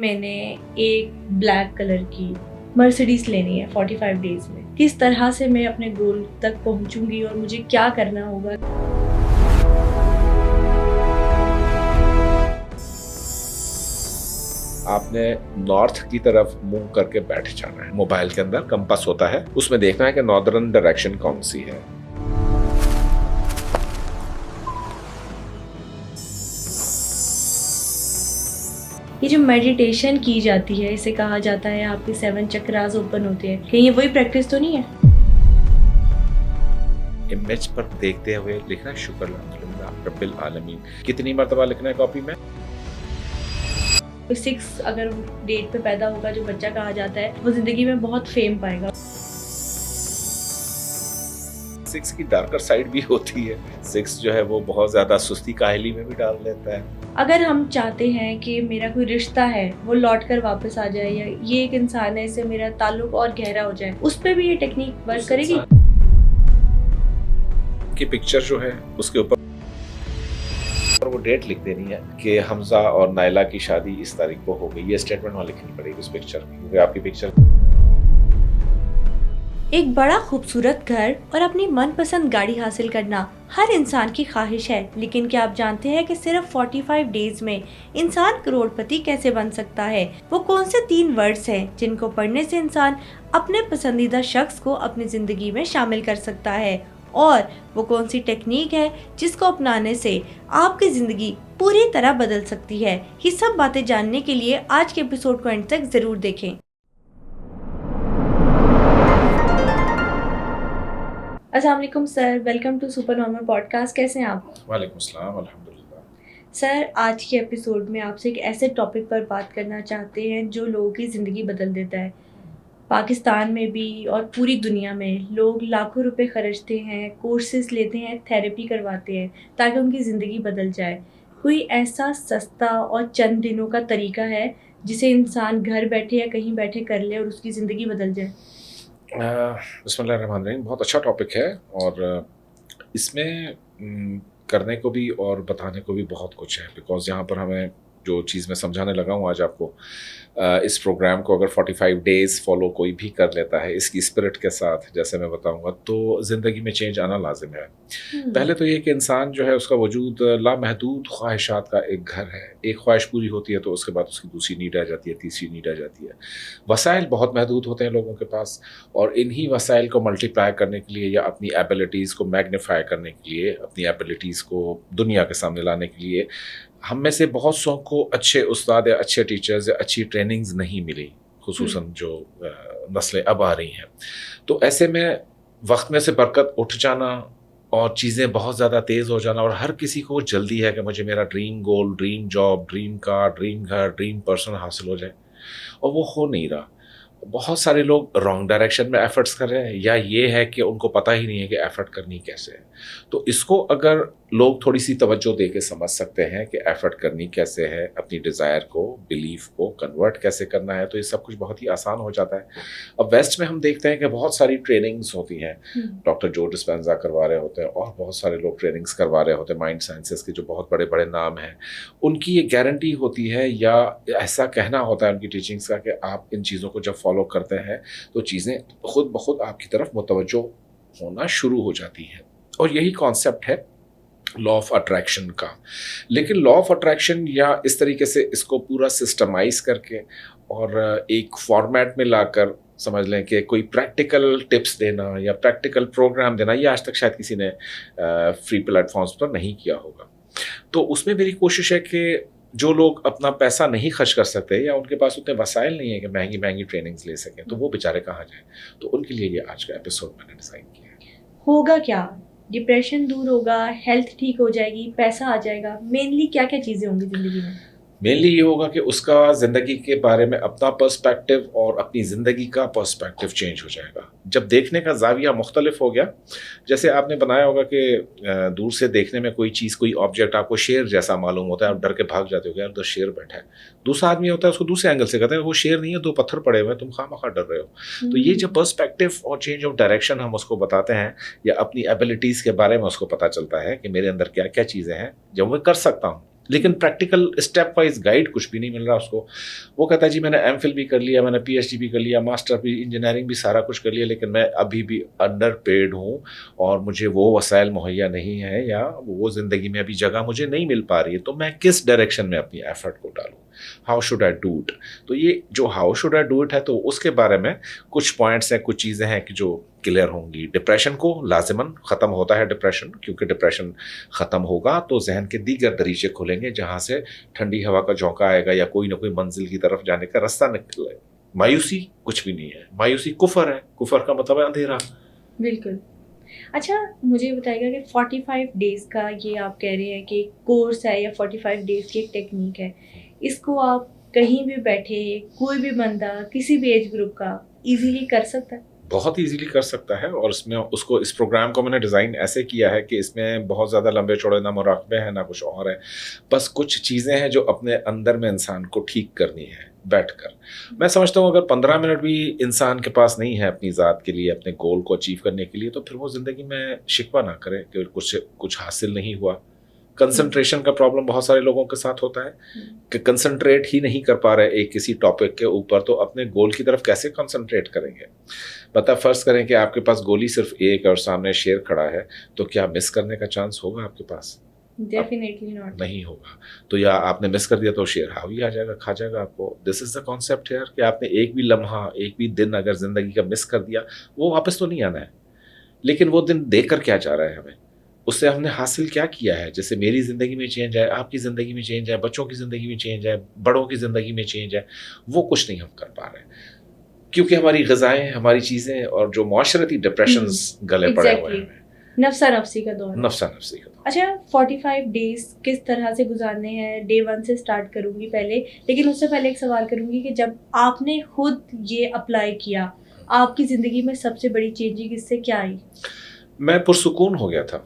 میں نے ایک بلیک کلر کی مرسیڈیز لینی ہے 45 ڈیز میں. کس طرح سے میں اپنے گول تک پہنچوں گی اور مجھے کیا کرنا ہوگا؟ آپ نے نارتھ کی طرف موو کر کے بیٹھ جانا ہے. موبائل کے اندر کمپس ہوتا ہے, اس میں دیکھنا ہے کہ ناردرن ڈائریکشن کون سی ہے. یہ جو میڈیٹیشن کی جاتی ہے اسے کہا جاتا ہے آپ کے 7 چکراز اوپن ہوتے ہیں. کہیں یہ وہی پریکٹس تو نہیں ہے؟ امیج پر دیکھتے ہوئے لکھنا ہے شکر الحمدللہ رب العالمین. کتنی مرتبہ لکھنا ہے کاپی میں؟ 6 اگر ڈیٹ پہ پیدا ہوگا جو بچہ کہا جاتا ہے وہ زندگی میں بہت فیم پائے گا. 6 کی ڈارکر سائڈ بھی ہوتی ہے. 6 جو ہے وہ بہت زیادہ سستی کاہلی میں بھی ڈال دیتا ہے. اگر ہم چاہتے ہیں کہ میرا کوئی رشتہ ہے وہ لوٹ کر واپس آ جائے یا یہ ایک انسان ہے اس سے میرا تعلق اور گہرا ہو جائے, اس پہ بھی یہ ٹیکنیک ورک کرے گی؟ کی پکچر جو ہے اس کے اوپر وہ ڈیٹ لکھ دینی ہے کہ حمزہ اور نائلہ کی شادی اس تاریخ کو ہو گئی. یہ اسٹیٹمنٹ وہاں لکھنی پڑے گی اس پکچر کی, کیونکہ آپ کی پکچر. ایک بڑا خوبصورت گھر اور اپنی من پسند گاڑی حاصل کرنا ہر انسان کی خواہش ہے, لیکن کیا آپ جانتے ہیں کہ صرف 45 ڈیز میں انسان کروڑ پتی کیسے بن سکتا ہے؟ وہ کون سے 3 ورڈز ہیں جن کو پڑھنے سے انسان اپنے پسندیدہ شخص کو اپنی زندگی میں شامل کر سکتا ہے؟ اور وہ کون سی ٹیکنیک ہے جس کو اپنانے سے آپ کی زندگی پوری طرح بدل سکتی ہے؟ یہ سب باتیں جاننے کے لیے آج کے ایپیسوڈ کو اینڈ تک ضرور دیکھیں. السلام علیکم sir, welcome to super normal podcast. کیسے ہیں آپ؟ وعلیکم السلام الحمدللہ. سر, آج کے ایپیسوڈ میں آپ سے ایک ایسے ٹاپک پر بات کرنا چاہتے ہیں جو لوگوں کی زندگی بدل دیتا ہے. پاکستان میں بھی اور پوری دنیا میں لوگ لاکھوں روپے خرچتے ہیں, کورسز لیتے ہیں, تھیراپی کرواتے ہیں تاکہ ان کی زندگی بدل جائے. کوئی ایسا سستا اور چند دنوں کا طریقہ ہے جسے انسان گھر بیٹھے یا کہیں بیٹھے کر لے اور اس کی زندگی بدل جائے؟ بسم اللہ الرحمن الرحیم. بہت اچھا ٹاپک ہے اور اس میں کرنے کو بھی اور بتانے کو بھی بہت کچھ ہے. بیکاز یہاں پر ہمیں جو چیز میں سمجھانے لگا ہوں آج آپ کو, اس پروگرام کو اگر 45 ڈیز فالو کوئی بھی کر لیتا ہے اس کی اسپرٹ کے ساتھ, جیسے میں بتاؤں گا, تو زندگی میں چینج آنا لازم ہے. پہلے تو یہ کہ انسان جو ہے اس کا وجود لامحدود خواہشات کا ایک گھر ہے. ایک خواہش پوری ہوتی ہے تو اس کے بعد اس کی دوسری نیڈ آ جاتی ہے, تیسری نیڈ آ جاتی ہے. وسائل بہت محدود ہوتے ہیں لوگوں کے پاس, اور انہی وسائل کو ملٹی پلائی کرنے کے لیے یا اپنی ایبلٹیز کو میگنیفائی کرنے کے لیے, اپنی ایبلٹیز کو دنیا کے سامنے لانے کے لیے ہم میں سے بہت سو کو اچھے استاد یا اچھے ٹیچرز یا اچھی ٹریننگز نہیں ملی, خصوصاً جو نسلیں اب آ رہی ہیں. تو ایسے میں وقت میں سے برکت اٹھ جانا اور چیزیں بہت زیادہ تیز ہو جانا, اور ہر کسی کو جلدی ہے کہ مجھے میرا ڈریم گول, ڈریم جاب, ڈریم کار, ڈریم گھر, ڈریم پرسن حاصل ہو جائے, اور وہ ہو نہیں رہا. بہت سارے لوگ رانگ ڈائریکشن میں ایفرٹس کر رہے ہیں, یا یہ ہے کہ ان کو پتہ ہی نہیں ہے کہ ایفرٹ کرنی کیسے ہے. تو اس کو اگر لوگ تھوڑی سی توجہ دے کے سمجھ سکتے ہیں کہ ایفرٹ کرنی کیسے ہے, اپنی ڈیزائر کو بلیف کو کنورٹ کیسے کرنا ہے, تو یہ سب کچھ بہت ہی آسان ہو جاتا ہے. اب ویسٹ میں ہم دیکھتے ہیں کہ بہت ساری ٹریننگز ہوتی ہیں, ڈاکٹر جو ڈسپینزا کروا رہے ہوتے ہیں, اور بہت سارے لوگ ٹریننگز کروا رہے ہوتے ہیں مائنڈ سائنسز کے جو بہت بڑے بڑے نام ہیں. ان کی یہ گارنٹی ہوتی ہے یا ایسا کہنا ہوتا ہے ان کی ٹیچنگز کا کہ آپ ان چیزوں کو جب فالو کرتے ہیں تو چیزیں خود بخود آپ کی طرف متوجہ ہونا شروع ہو جاتی ہیں. اور یہی کانسیپٹ ہے لا آف اٹریکشن کا. لیکن لا آف اٹریکشن یا اس طریقے سے اس کو پورا سسٹمائز کر کے اور ایک فارمیٹ میں لا کر سمجھ لیں کہ کوئی پریکٹیکل ٹپس دینا یا پریکٹیکل پروگرام دینا, یہ آج تک شاید کسی نے فری پلیٹ فارمز پر نہیں کیا ہوگا. تو اس میں میری کوشش ہے کہ جو لوگ اپنا پیسہ نہیں خرچ کر سکتے یا ان کے پاس اتنے وسائل نہیں ہیں کہ مہنگی مہنگی ٹریننگز لے سکیں, تو وہ بیچارے کہاں جائیں. تو ان کے لیے یہ آج کا ایپیسوڈ میں نے ڈیزائن کیا ہے. ہوگا کیا؟ ڈپریشن دور ہوگا, ہیلتھ ٹھیک ہو جائے گی, پیسہ آ جائے گا, مینلی کیا کیا چیزیں ہوں گی زندگی میں؟ مینلی یہ ہوگا کہ اس کا زندگی کے بارے میں اپنا پرسپیکٹیو اور اپنی زندگی کا پرسپیکٹیو چینج ہو جائے گا. جب دیکھنے کا زاویہ مختلف ہو گیا, جیسے آپ نے بنایا ہوگا کہ دور سے دیکھنے میں کوئی چیز, کوئی آبجیکٹ آپ کو شیر جیسا معلوم ہوتا ہے, آپ ڈر کے بھاگ جاتے ہو کہ یار ادھر شیر بیٹھا ہے. دوسرا آدمی ہوتا ہے اس کو دوسرے اینگل سے کہتا ہے وہ شیر نہیں ہے, 2 پتھر پڑے ہوئے ہیں, تم خواہ ڈر رہے ہو. تو یہ جب پرسپیکٹیو اور چینج آف ڈائریکشن ہم اس کو بتاتے ہیں, یا اپنی ایبلٹیز کے بارے میں اس کو پتہ چلتا ہے کہ میرے اندر کیا کیا چیزیں ہیں جو میں کر سکتا ہوں, لیکن پریکٹیکل اسٹیپ وائز گائیڈ کچھ بھی نہیں مل رہا اس کو. وہ کہتا ہے جی میں نے ایم فل بھی کر لیا, میں نے پی ایچ ڈی بھی کر لیا, ماسٹر بھی, انجینئرنگ بھی, سارا کچھ کر لیا, لیکن میں ابھی بھی انڈر پیڈ ہوں اور مجھے وہ وسائل مہیا نہیں ہیں یا وہ زندگی میں ابھی جگہ مجھے نہیں مل پا رہی ہے, تو میں کس ڈائریکشن میں اپنی ایفرٹ کو ڈالوں, how should I do it. تو یہ جو how should I do it ہے, تو اس کے بارے میں کچھ پوائنٹس ہیں, کچھ چیزیں ہیں کہ جو کلیئر ہوں گی. ڈپریشن کو لازماً ختم ہوتا ہے ڈپریشن, کیونکہ ڈپریشن ختم ہوگا تو ذہن کے دیگر دریچے کھلیں گے جہاں سے ٹھنڈی ہوا کا جھونکا آئے گا یا کوئی نہ کوئی منزل کی طرف جانے کا راستہ نکلے. مایوسی کچھ بھی نہیں ہے, مایوسی کفر ہے, کفر کا مطلب ہے اندھیرا. بالکل. اچھا مجھے بتائے گا کہ 45 ڈیز کا یہ آپ کہہ رہے ہیں کہ کورس ہے یا 45 ڈیز کی ایک ٹیکنیک ہے, اس کو آپ کہیں بھی بیٹھے کوئی بھی بندہ کسی بھی ایج گروپ کا ایزیلی کر سکتا ہے؟ بہت ایزیلی کر سکتا ہے, اور اس میں اس پروگرام کو میں نے ڈیزائن ایسے کیا ہے کہ اس میں بہت زیادہ لمبے چوڑے نہ مراقبے ہیں نہ کچھ اور ہے, بس کچھ چیزیں ہیں جو اپنے اندر میں انسان کو ٹھیک کرنی ہے بیٹھ کر. میں سمجھتا ہوں اگر 15 منٹ بھی انسان کے پاس نہیں ہے اپنی ذات کے لیے, اپنے گول کو اچیو کرنے کے لیے, تو پھر وہ زندگی میں شکوہ نہ کرے کہ کچھ حاصل نہیں ہوا. کنسنٹریشن کا پرابلم بہت سارے لوگوں کے ساتھ ہوتا ہے کہ کنسنٹریٹ ہی نہیں کر پا رہے ایک کسی ٹاپک کے اوپر, تو اپنے گول کی طرف کیسے کنسنٹریٹ کریں گے. پتہ فرض کریں کہ آپ کے پاس گولی صرف ایک اور سامنے شیر کھڑا ہے, تو کیا مس کرنے کا چانس ہوگا آپ کے پاس؟ ڈیفینیٹلی ناٹ, نہیں ہوگا. تو یا آپ نے مس کر دیا تو شیر حاوی آ جائے گا, کھا جائے گا آپ کو. دس از دا کانسیپٹ ہیئر کہ آپ نے ایک بھی لمحہ, ایک بھی دن اگر زندگی کا مس کر دیا, وہ واپس تو نہیں آنا ہے, لیکن وہ دن دے کر کیا جا رہا ہے ہمیں, اس سے ہم نے حاصل کیا کیا ہے. جیسے میری زندگی میں چینج آئے, آپ کی زندگی میں چینج آئے, بچوں کی زندگی میں چینج آئے, بڑوں کی زندگی میں چینج آئے, وہ کچھ نہیں ہم کر پا رہے ہیں کیونکہ ہماری غذائیں, ہماری چیزیں اور جو معاشرتی ڈپریشنز گلے پڑے ہوئے ہیں. نفسا نفسی کا دور. نفسا نفسی کا دور. اچھا 45 ڈیز کس طرح سے گزارنے ہیں؟ ڈے 1 سے اسٹارٹ کروں گی پہلے, لیکن اس سے پہلے ایک سوال کروں گی کہ جب آپ نے خود یہ اپلائی کیا, آپ کی زندگی میں سب سے بڑی چینجنگ اس سے کیا آئی؟ میں پرسکون ہو گیا تھا,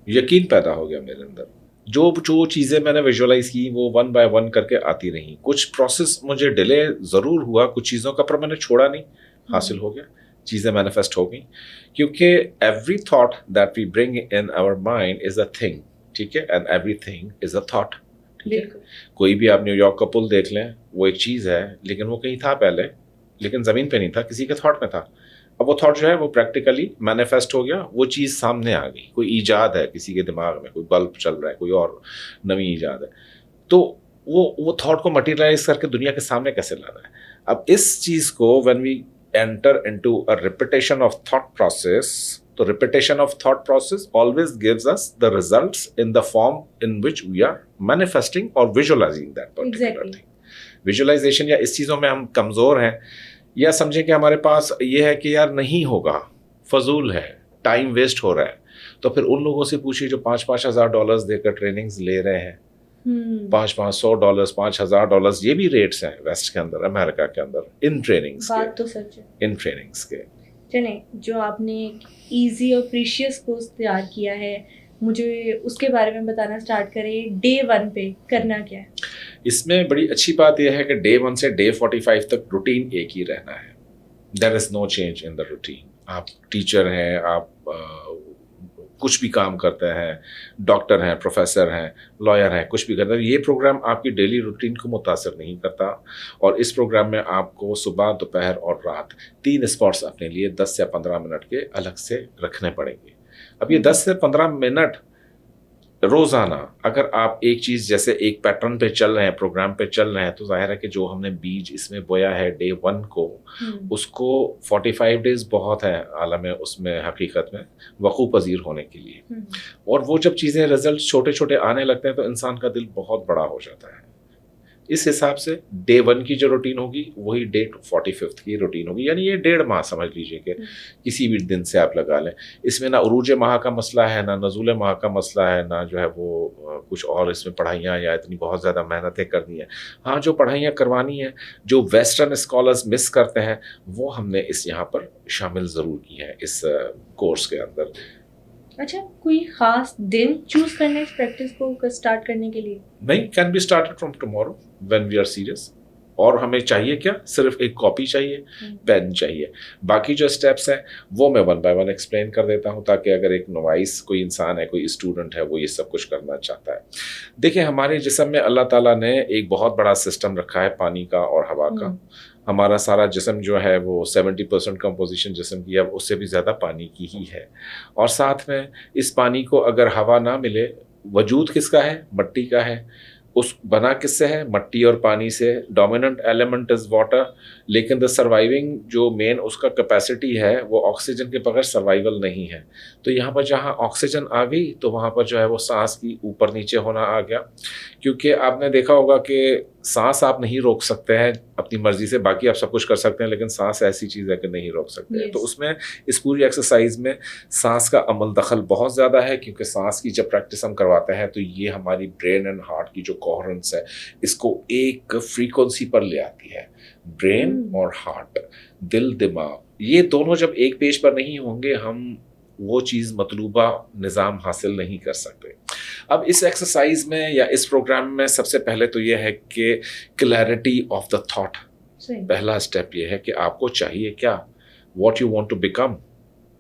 یقین پیدا ہو گیا میرے اندر. جو چیزیں میں نے ویژولائز کی وہ 1 بائی 1 کر کے آتی رہیں. کچھ پروسیس مجھے ڈیلے ضرور ہوا کچھ چیزوں کا, پر میں نے چھوڑا نہیں, حاصل ہو گیا, چیزیں مینیفیسٹ ہو گئیں. کیونکہ every thought that we bring in our mind is a thing, ٹھیک ہے, and everything is a thought. کوئی بھی آپ نیو یارک کا پل دیکھ لیں, وہ ایک چیز ہے لیکن وہ کہیں تھا پہلے, لیکن زمین پہ نہیں تھا, کسی کے تھاٹ میں تھا. اب وہ تھاٹ جو ہے وہ پریکٹیکلی مینیفیسٹ ہو گیا, وہ چیز سامنے آ گئی. کوئی ایجاد ہے کسی کے دماغ میں, کوئی بلب چل رہا ہے, کوئی اور نئی ایجاد ہے, تو وہ تھاٹ کو مٹیریلائز کر کے دنیا کے سامنے کیسے لانا ہے. اب اس چیز کو when we enter into a repetition of thought process, so repetition of thought process always gives us the results in the form in which we are manifesting or visualizing that particular thing. Visualization یا اس چیزوں میں ہم کمزور ہیں, یا سمجھیں کہ ہمارے پاس یہ ہے کہ یار نہیں ہوگا, فضول ہے, ٹائم ویسٹ ہو رہا ہے, تو پھر ان لوگوں سے پوچھیے جو $5,000 دے کر ٹریننگز لے رہے ہیں. $500, $5,000 یہ بھی ریٹس ہیں ویسٹ کے اندر, امریکہ کے اندر, ان ٹریننگز کے. بات تو سچ ہے. ان ٹریننگز کے. چلیں, جو آپ نے ایک ایزی اور پریشیس کورس تیار کیا ہے, مجھے اس کے بارے میں بتانا سٹارٹ کریں. ڈے 1 پہ کرنا کیا ہے؟ اس میں بڑی اچھی بات یہ ہے کہ ڈے 1 سے ڈے 45 تک روٹین ایک ہی رہنا ہے. دیر از نو چینج ان دا روٹین. آپ ٹیچر ہیں, آپ کچھ بھی کام کرتے ہیں, ڈاکٹر ہیں, پروفیسر ہیں, لائر ہیں, کچھ بھی کرتے ہیں, یہ پروگرام آپ کی ڈیلی روٹین کو متاثر نہیں کرتا. اور اس پروگرام میں آپ کو صبح, دوپہر اور رات 3 اسپاٹس اپنے لیے 10 سے 15 منٹ کے الگ سے رکھنے پڑیں گے. اب یہ 10 سے 15 منٹ روزانہ اگر آپ ایک چیز جیسے ایک پیٹرن پہ چل رہے ہیں, پروگرام پہ چل رہے ہیں, تو ظاہر ہے کہ جو ہم نے بیج اس میں بویا ہے ڈے 1 کو, اس کو 45 ڈیز بہت ہے عالم اس میں حقیقت میں وقوع پذیر ہونے کے لیے. اور وہ جب چیزیں رزلٹ چھوٹے چھوٹے آنے لگتے ہیں تو انسان کا دل بہت بڑا ہو جاتا ہے. اس حساب سے ڈے 1 کی جو روٹین ہوگی وہی ڈے 45 کی روٹین ہوگی. یعنی یہ 1.5 ماہ سمجھ لیجئے کہ کسی بھی دن سے آپ لگا لیں. اس میں نہ عروج ماہ کا مسئلہ ہے, نہ نزول ماہ کا مسئلہ ہے, نہ جو ہے وہ کچھ اور اس میں پڑھائیاں یا اتنی بہت زیادہ محنتیں کرنی ہیں. ہاں, جو پڑھائیاں کروانی ہیں, جو ویسٹرن اسکالرز مس کرتے ہیں, وہ ہم نے اس یہاں پر شامل ضرور کی ہیں اس کورس کے اندر. اچھا, کوئی خاص دن چوز کرنا ہے اس پریکٹس کو اسٹارٹ کرنے کے لیے؟ نہیں, can be started from tomorrow when we are serious. اور ہمیں چاہیے کیا؟ صرف ایک کاپی چاہیے، پین چاہیے. باقی جو اسٹیپس ہیں وہ میں ون بائی ون ایکسپلین کر دیتا ہوں تاکہ اگر ایک نوائس کوئی انسان ہے، کوئی اسٹوڈنٹ ہے، وہ یہ سب کچھ کرنا چاہتا ہے. دیکھیں ہمارے جسم میں اللہ تعالیٰ نے ایک بہت بڑا سسٹم رکھا ہے پانی کا اور ہوا کا. ہمارا سارا جسم جو ہے وہ 70% کمپوزیشن جسم کی ہے، اس سے بھی زیادہ پانی کی ہی ہے. اور ساتھ میں اس پانی کو اگر ہوا نہ ملے، وجود کس کا ہے؟ مٹی کا ہے. اس بنا کس سے ہے؟ مٹی اور پانی سے. ڈومیننٹ ایلیمنٹ از واٹر، لیکن دا سروائیونگ جو مین اس کا کیپیسٹی ہے وہ آکسیجن کے بغیر سروائیول نہیں ہے. تو یہاں پر جہاں آکسیجن آ گئی تو وہاں پر جو ہے وہ سانس کی اوپر نیچے ہونا آ گیا. کیونکہ آپ نے دیکھا ہوگا کہ سانس آپ نہیں روک سکتے ہیں اپنی مرضی سے، باقی آپ سب کچھ کر سکتے ہیں، لیکن سانس ایسی چیز ہے کہ نہیں روک سکتے. تو اس میں اس پوری ایکسرسائز میں سانس کا عمل دخل بہت زیادہ ہے، کیونکہ سانس کی جب پریکٹس ہم کرواتے ہیں تو یہ ہماری برین اینڈ ہارٹ کی جو کوہرنس ہے اس کو ایک فریکوینسی پر لے آتی ہے. برین اور ہارٹ، دل دماغ، یہ دونوں جب ایک پیج پر نہیں ہوں گے ہم وہ چیز مطلوبہ نظام حاصل نہیں کر سکتے. اب اس ایکسرسائز میں یا اس پروگرام میں سب سے پہلے تو یہ ہے کہ کلیئرٹی آف دا تھاٹ. پہلا اسٹیپ یہ ہے کہ آپ کو چاہیے کیا، what you want to become.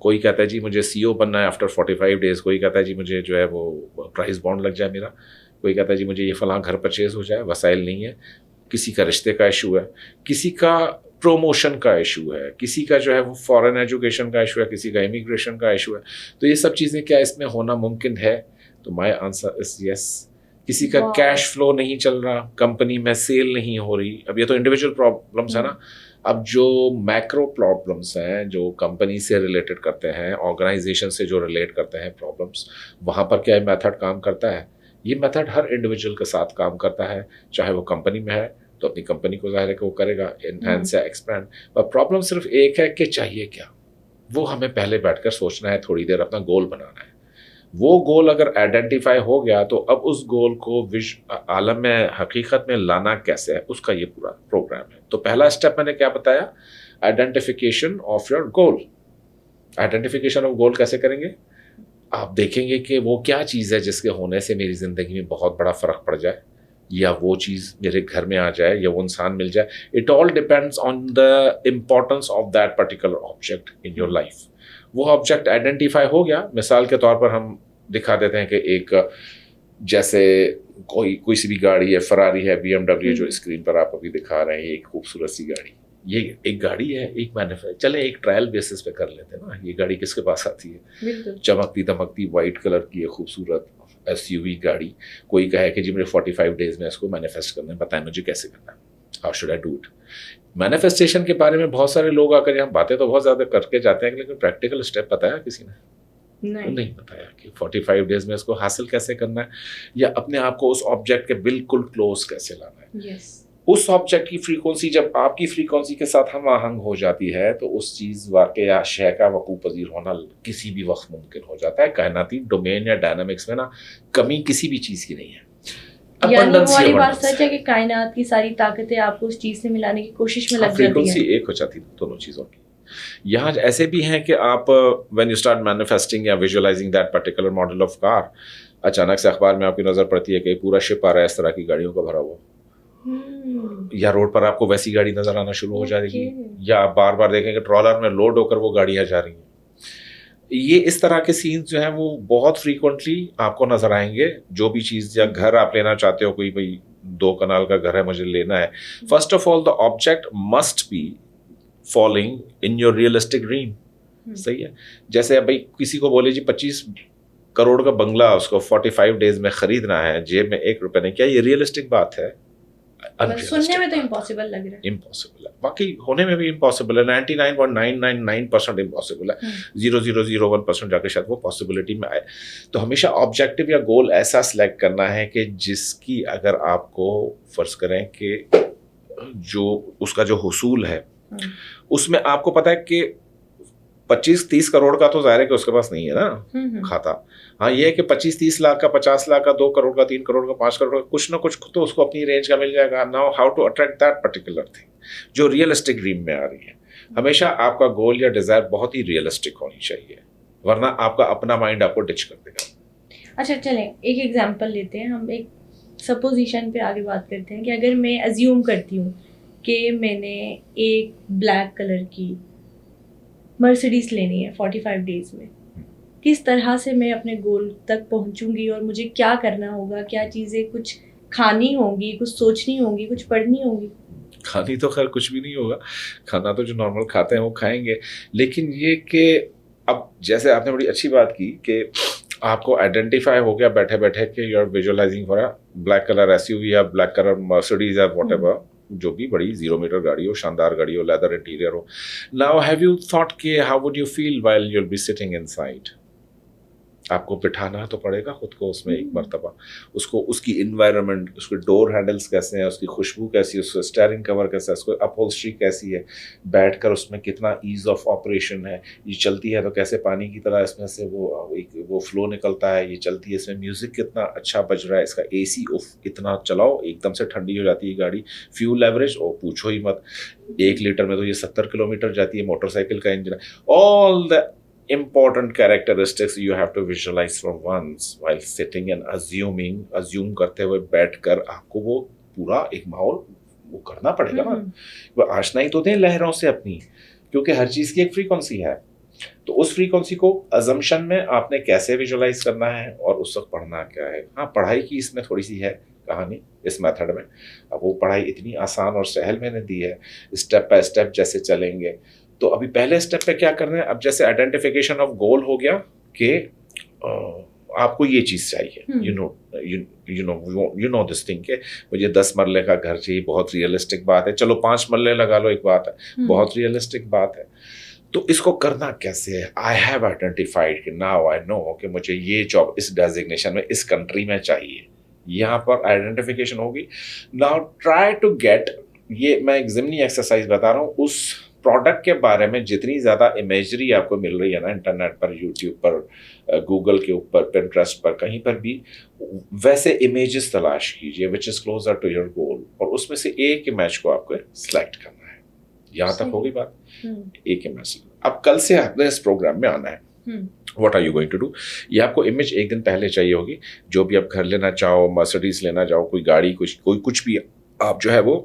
کوئی کہتا ہے جی مجھے سی او بننا ہے آفٹر 45 days، کوئی کہتا ہے جی مجھے جو ہے وہ پرائز بانڈ لگ جائے میرا، کوئی کہتا ہے جی مجھے یہ فلاں گھر پرچیز ہو جائے، وسائل نہیں ہے. کسی کا رشتے کا ایشو ہے، کسی کا پروموشن کا ایشو ہے، کسی کا جو ہے وہ فارن ایجوکیشن کا ایشو ہے، کسی کا امیگریشن کا ایشو ہے. تو یہ سب چیزیں کیا اس میں ہونا ممکن ہے؟ تو مائی آنسر از یس. کسی کا کیش فلو نہیں چل رہا، کمپنی میں سیل نہیں ہو رہی. اب یہ تو انڈیویجول پرابلمس ہے نا. اب جو میکرو پرابلمس ہیں جو کمپنی سے ریلیٹڈ کرتے ہیں، آرگنائزیشن سے جو ریلیٹ کرتے ہیں پرابلمس، وہاں پر کیا میتھڈ کام کرتا ہے؟ یہ میتھڈ ہر انڈیویجول کے ساتھ کام کرتا ہے. چاہے وہ کمپنی میں ہے تو اپنی کمپنی کو ظاہر ہے کہ وہ کرے گا انہینس یا ایکسپینڈ. پر پرابلم صرف ایک ہے کہ چاہیے کیا. وہ ہمیں پہلے بیٹھ کر سوچنا ہے، تھوڑی دیر اپنا گول بنانا ہے. وہ گول اگر آئیڈینٹیفائی ہو گیا تو اب اس گول کو عالم میں حقیقت میں لانا کیسے ہے، اس کا یہ پورا پروگرام ہے. تو پہلا اسٹیپ میں نے کیا بتایا؟ Identification of your goal. Identification of goal کیسے کریں گے؟ آپ دیکھیں گے کہ وہ کیا چیز ہے جس کے ہونے سے میری زندگی میں بہت بڑا فرق پڑ جائے، یا وہ چیز میرے گھر میں آ جائے، یا وہ انسان مل جائے. It all depends on the importance of that particular object in your life. وہ آبجیکٹ آئیڈینٹیفائی ہو گیا. مثال کے طور پر ہم دکھا دیتے ہیں کہ ایک جیسے کوئی سی بھی گاڑی ہے، فراری ہے، بی ایم ڈبلیو جو اسکرین پر آپ ابھی دکھا رہے ہیں، یہ ایک خوبصورت سی گاڑی. یہ ایک گاڑی ہے، ایک چلیں ایک ٹرائل بیسس پہ کر لیتے ہیں نا. یہ گاڑی کس کے پاس آتی ہے؟ چمکتی دمکتی وائٹ کلر کی ایک خوبصورت ایس یو وی گاڑی. کوئی کہے کہ جی مجھے 45 days میں اس کو مینیفیسٹ کرنا ہے، بتائیں مجھے کیسے کرنا ہے، how should I do it. Manifestation کے بارے میں بہت سارے لوگ آ کر یہاں باتیں تو بہت زیادہ کر کے جاتے ہیں، لیکن پریکٹیکل اسٹیپ بتایا کسی نے نہیں بتایا کہ 45 days میں اس کو حاصل کیسے کرنا ہے، یا اپنے آپ کو اس آبجیکٹ کے بالکل کلوز کیسے لانا ہے. اس آبجیکٹ کی فریکوینسی جب آپ کی فریکوینسی کے ساتھ ہم آہنگ ہو جاتی ہے تو اس چیز واقع یا شے کا وقوع پذیر ہونا کسی بھی وقت ممکن ہو جاتا ہے. کائناتی ڈومین یا ڈائنامکس میں نا کمی کسی بھی چیز کی نہیں ہے. یعنی وہ والی بات سچ ہے کہ کائنات کی ساری طاقتیں آپ کو اس چیز سے ملانے کی کوشش میں لگ جاتی ہیں، فریکوینسی ایک ہو جاتی ہے دونوں چیزوں کی. یہاں ایسے بھی ہیں کہ آپ وین یو اسٹارٹ مینیفیسٹنگ یا visualizing that particular model of car, اچانک سے اخبار میں آپ کی نظر پڑتی ہے کہ پورا شپ آ رہا ہے اس طرح کی گاڑیوں کا بھرا ہوا، یا روڈ پر آپ کو ویسی گاڑی نظر آنا شروع ہو جائے گی، یا آپ بار بار دیکھیں کہ ٹرالر میں لوڈ ہو کر وہ گاڑیاں جا رہی ہیں. یہ اس طرح کے سینز جو ہیں وہ بہت فریکوینٹلی آپ کو نظر آئیں گے. جو بھی چیز، یا گھر آپ لینا چاہتے ہو، کوئی بھائی 2 کنال کا گھر ہے مجھے لینا ہے، first of all the object must be falling in your realistic dream. صحیح ہے. جیسے بھائی کسی کو بولے جی 25 کروڑ کا بنگلہ اس کو 45 days میں خریدنا ہے، جیب میں 1 روپے نہیں، کیا یہ ریئلسٹک بات ہے؟ سننے میں تو امپاسبل لگ رہا ہے. امپاسبل ہے، واقعی ہونے میں بھی امپاسبل ہے. 99.999% امپاسبل ہے. 0.001% جا کے شاید وہ پاسبلٹی میں آئے. تو ہمیشہ آبجیکٹو یا گول ایسا سلیکٹ کرنا ہے کہ جس کی اگر آپ کو فرض کریں کہ جو اس کا جو حصول ہے اس میں آپ کو پتا ہے کہ 25-30 کروڑ کا تو ظاہر ہے کہ اس کے پاس نہیں ہے نا کھاتا. ہاں یہ ہے کہ 25-30 لاکھ کا، 50 لاکھ کا، 2 کروڑ کا، 3 کروڑ کا، 5 کروڑ کا، کچھ نہ کچھ تو اس کو اپنی رینج کا مل جائے گا. Now how to attract that particular thing جو ریئلسٹک ڈریم میں آ رہی ہے. ہمیشہ آپ کا گول یا ڈیزائر بہت ہی ریئلسٹک ہونی چاہیے، ورنہ آپ کا اپنا مائنڈ آپ کو ڈچ کر دے گا. اچھا چلیں ایک ایگزامپل لیتے ہیں. ہم ایک سپوزیشن پہ آگے بات کرتے ہیں کہ اگر میں ازیوم کرتی ہوں کہ میں نے ایک بلیک کلر کی مرسیڈیز لینی ہے 45 ڈیز میں، کس طرح سے میں اپنے گول تک پہنچوں گی اور مجھے کیا کرنا ہوگا، کیا چیزیں کچھ کھانی ہوں گی، کچھ سوچنی ہوں گی، کچھ پڑھنی ہوں گی؟ کھانی تو خیر کچھ بھی نہیں ہوگا، کھانا تو جو نارمل کھاتے ہیں وہ کھائیں گے، لیکن یہ کہ اب جیسے آپ نے بڑی اچھی بات کی کہ آپ کو آئیڈینٹیفائی ہو گیا بیٹھے بیٹھے کہ you are visualizing for black colour SUV یو وی یا بلیک کلر مرسیڈیز یا واٹ ایور، جو بھی بڑی 0 میٹر گاڑی ہو، شاندار گاڑی ہو، لیدر انٹیریئر ہو. ناؤ ہیو یو تھاٹ کہ how would you feel while you will be sitting inside? آپ کو بٹھانا تو پڑے گا خود کو اس میں ایک مرتبہ، اس کو اس کی انوائرمنٹ، اس کے ڈور ہینڈلس کیسے ہیں، اس کی خوشبو کیسی ہے، اس کا اسٹیئرنگ کور کیسا ہے، اس کو اپہولسٹری کیسی ہے، بیٹھ کر اس میں کتنا ایز آف آپریشن ہے، یہ چلتی ہے تو کیسے پانی کی طرح اس میں سے وہ فلو نکلتا ہے، یہ چلتی ہے اس میں میوزک کتنا اچھا بج رہا ہے، اس کا اے سی اتنا چلاؤ ایک دم سے ٹھنڈی ہو جاتی ہے گاڑی، فیول ایوریج او پوچھو ہی مت، 1 لیٹر میں تو یہ 70 کلومیٹر جاتی ہے، موٹر سائیکل کا engine, all the important characteristics you have to visualize for once while sitting and assume کرتے ہوئے بیٹھ کر آپ کو وہ پورا ایک ماحول وہ کرنا پڑے گا نا، وہ آشنائی تو دیں لہروں سے اپنی، کیونکہ ہر چیز کی ایک فریکوینسی ہے، تو اس فریکوینسی کو ازمپشن میں آپ نے کیسے ویژولائز کرنا ہے اور اس وقت پڑھنا کیا ہے. ہاں پڑھائی کی اس میں تھوڑی سی ہے کہانی اس میتھڈ میں، اب وہ پڑھائی اتنی آسان اور سہل میں نے دی ہے، اسٹیپ بائی اسٹیپ جیسے چلیں گے. تو ابھی پہلے اسٹیپ پہ کیا کرنا ہے، اب جیسے آئیڈینٹیفیکیشن آف گول ہو گیا کہ آپ کو یہ چیز چاہیے، یو نو دس تھنگ کہ مجھے 10 مرلے کا گھر چاہیے، بہت ریئلسٹک بات ہے، چلو 5 مرلے لگا لو، ایک بات ہے، بہت ریئلسٹک بات ہے. تو اس کو کرنا کیسے ہے، آئی ہیو آئیڈینٹیفائڈ کہ ناؤ آئی نو کہ مجھے یہ جاب اس ڈیزگنیشن میں اس کنٹری میں چاہیے، یہاں پر آئیڈینٹیفیکیشن ہوگی. ناؤ ٹرائی ٹو گیٹ، یہ میں ایک ضمنی ایکسرسائز بتا رہا ہوں، اس پروڈکٹ کے بارے میں جتنی زیادہ امیجری آپ کو مل رہی ہے نا انٹرنیٹ پر، یوٹیوب پر، گوگل کے اوپر، پنٹرسٹ پر، کہیں پر بھی ویسے امیجز تلاش کیجیے which is closer to your goal, اور اس میں سے ایک امیج کو آپ کو سلیکٹ کرنا ہے. یہاں تک ہوگی بات، ایک امیج. اب کل سے آپ نے اس پروگرام میں آنا ہے. What are you going to do? یہ آپ کو امیج ایک دن پہلے چاہیے ہوگی، جو بھی آپ گھر لینا چاہو، مرسیڈیز لینا چاہو، کوئی گاڑی، کوئی کچھ بھی آپ جو ہے وہ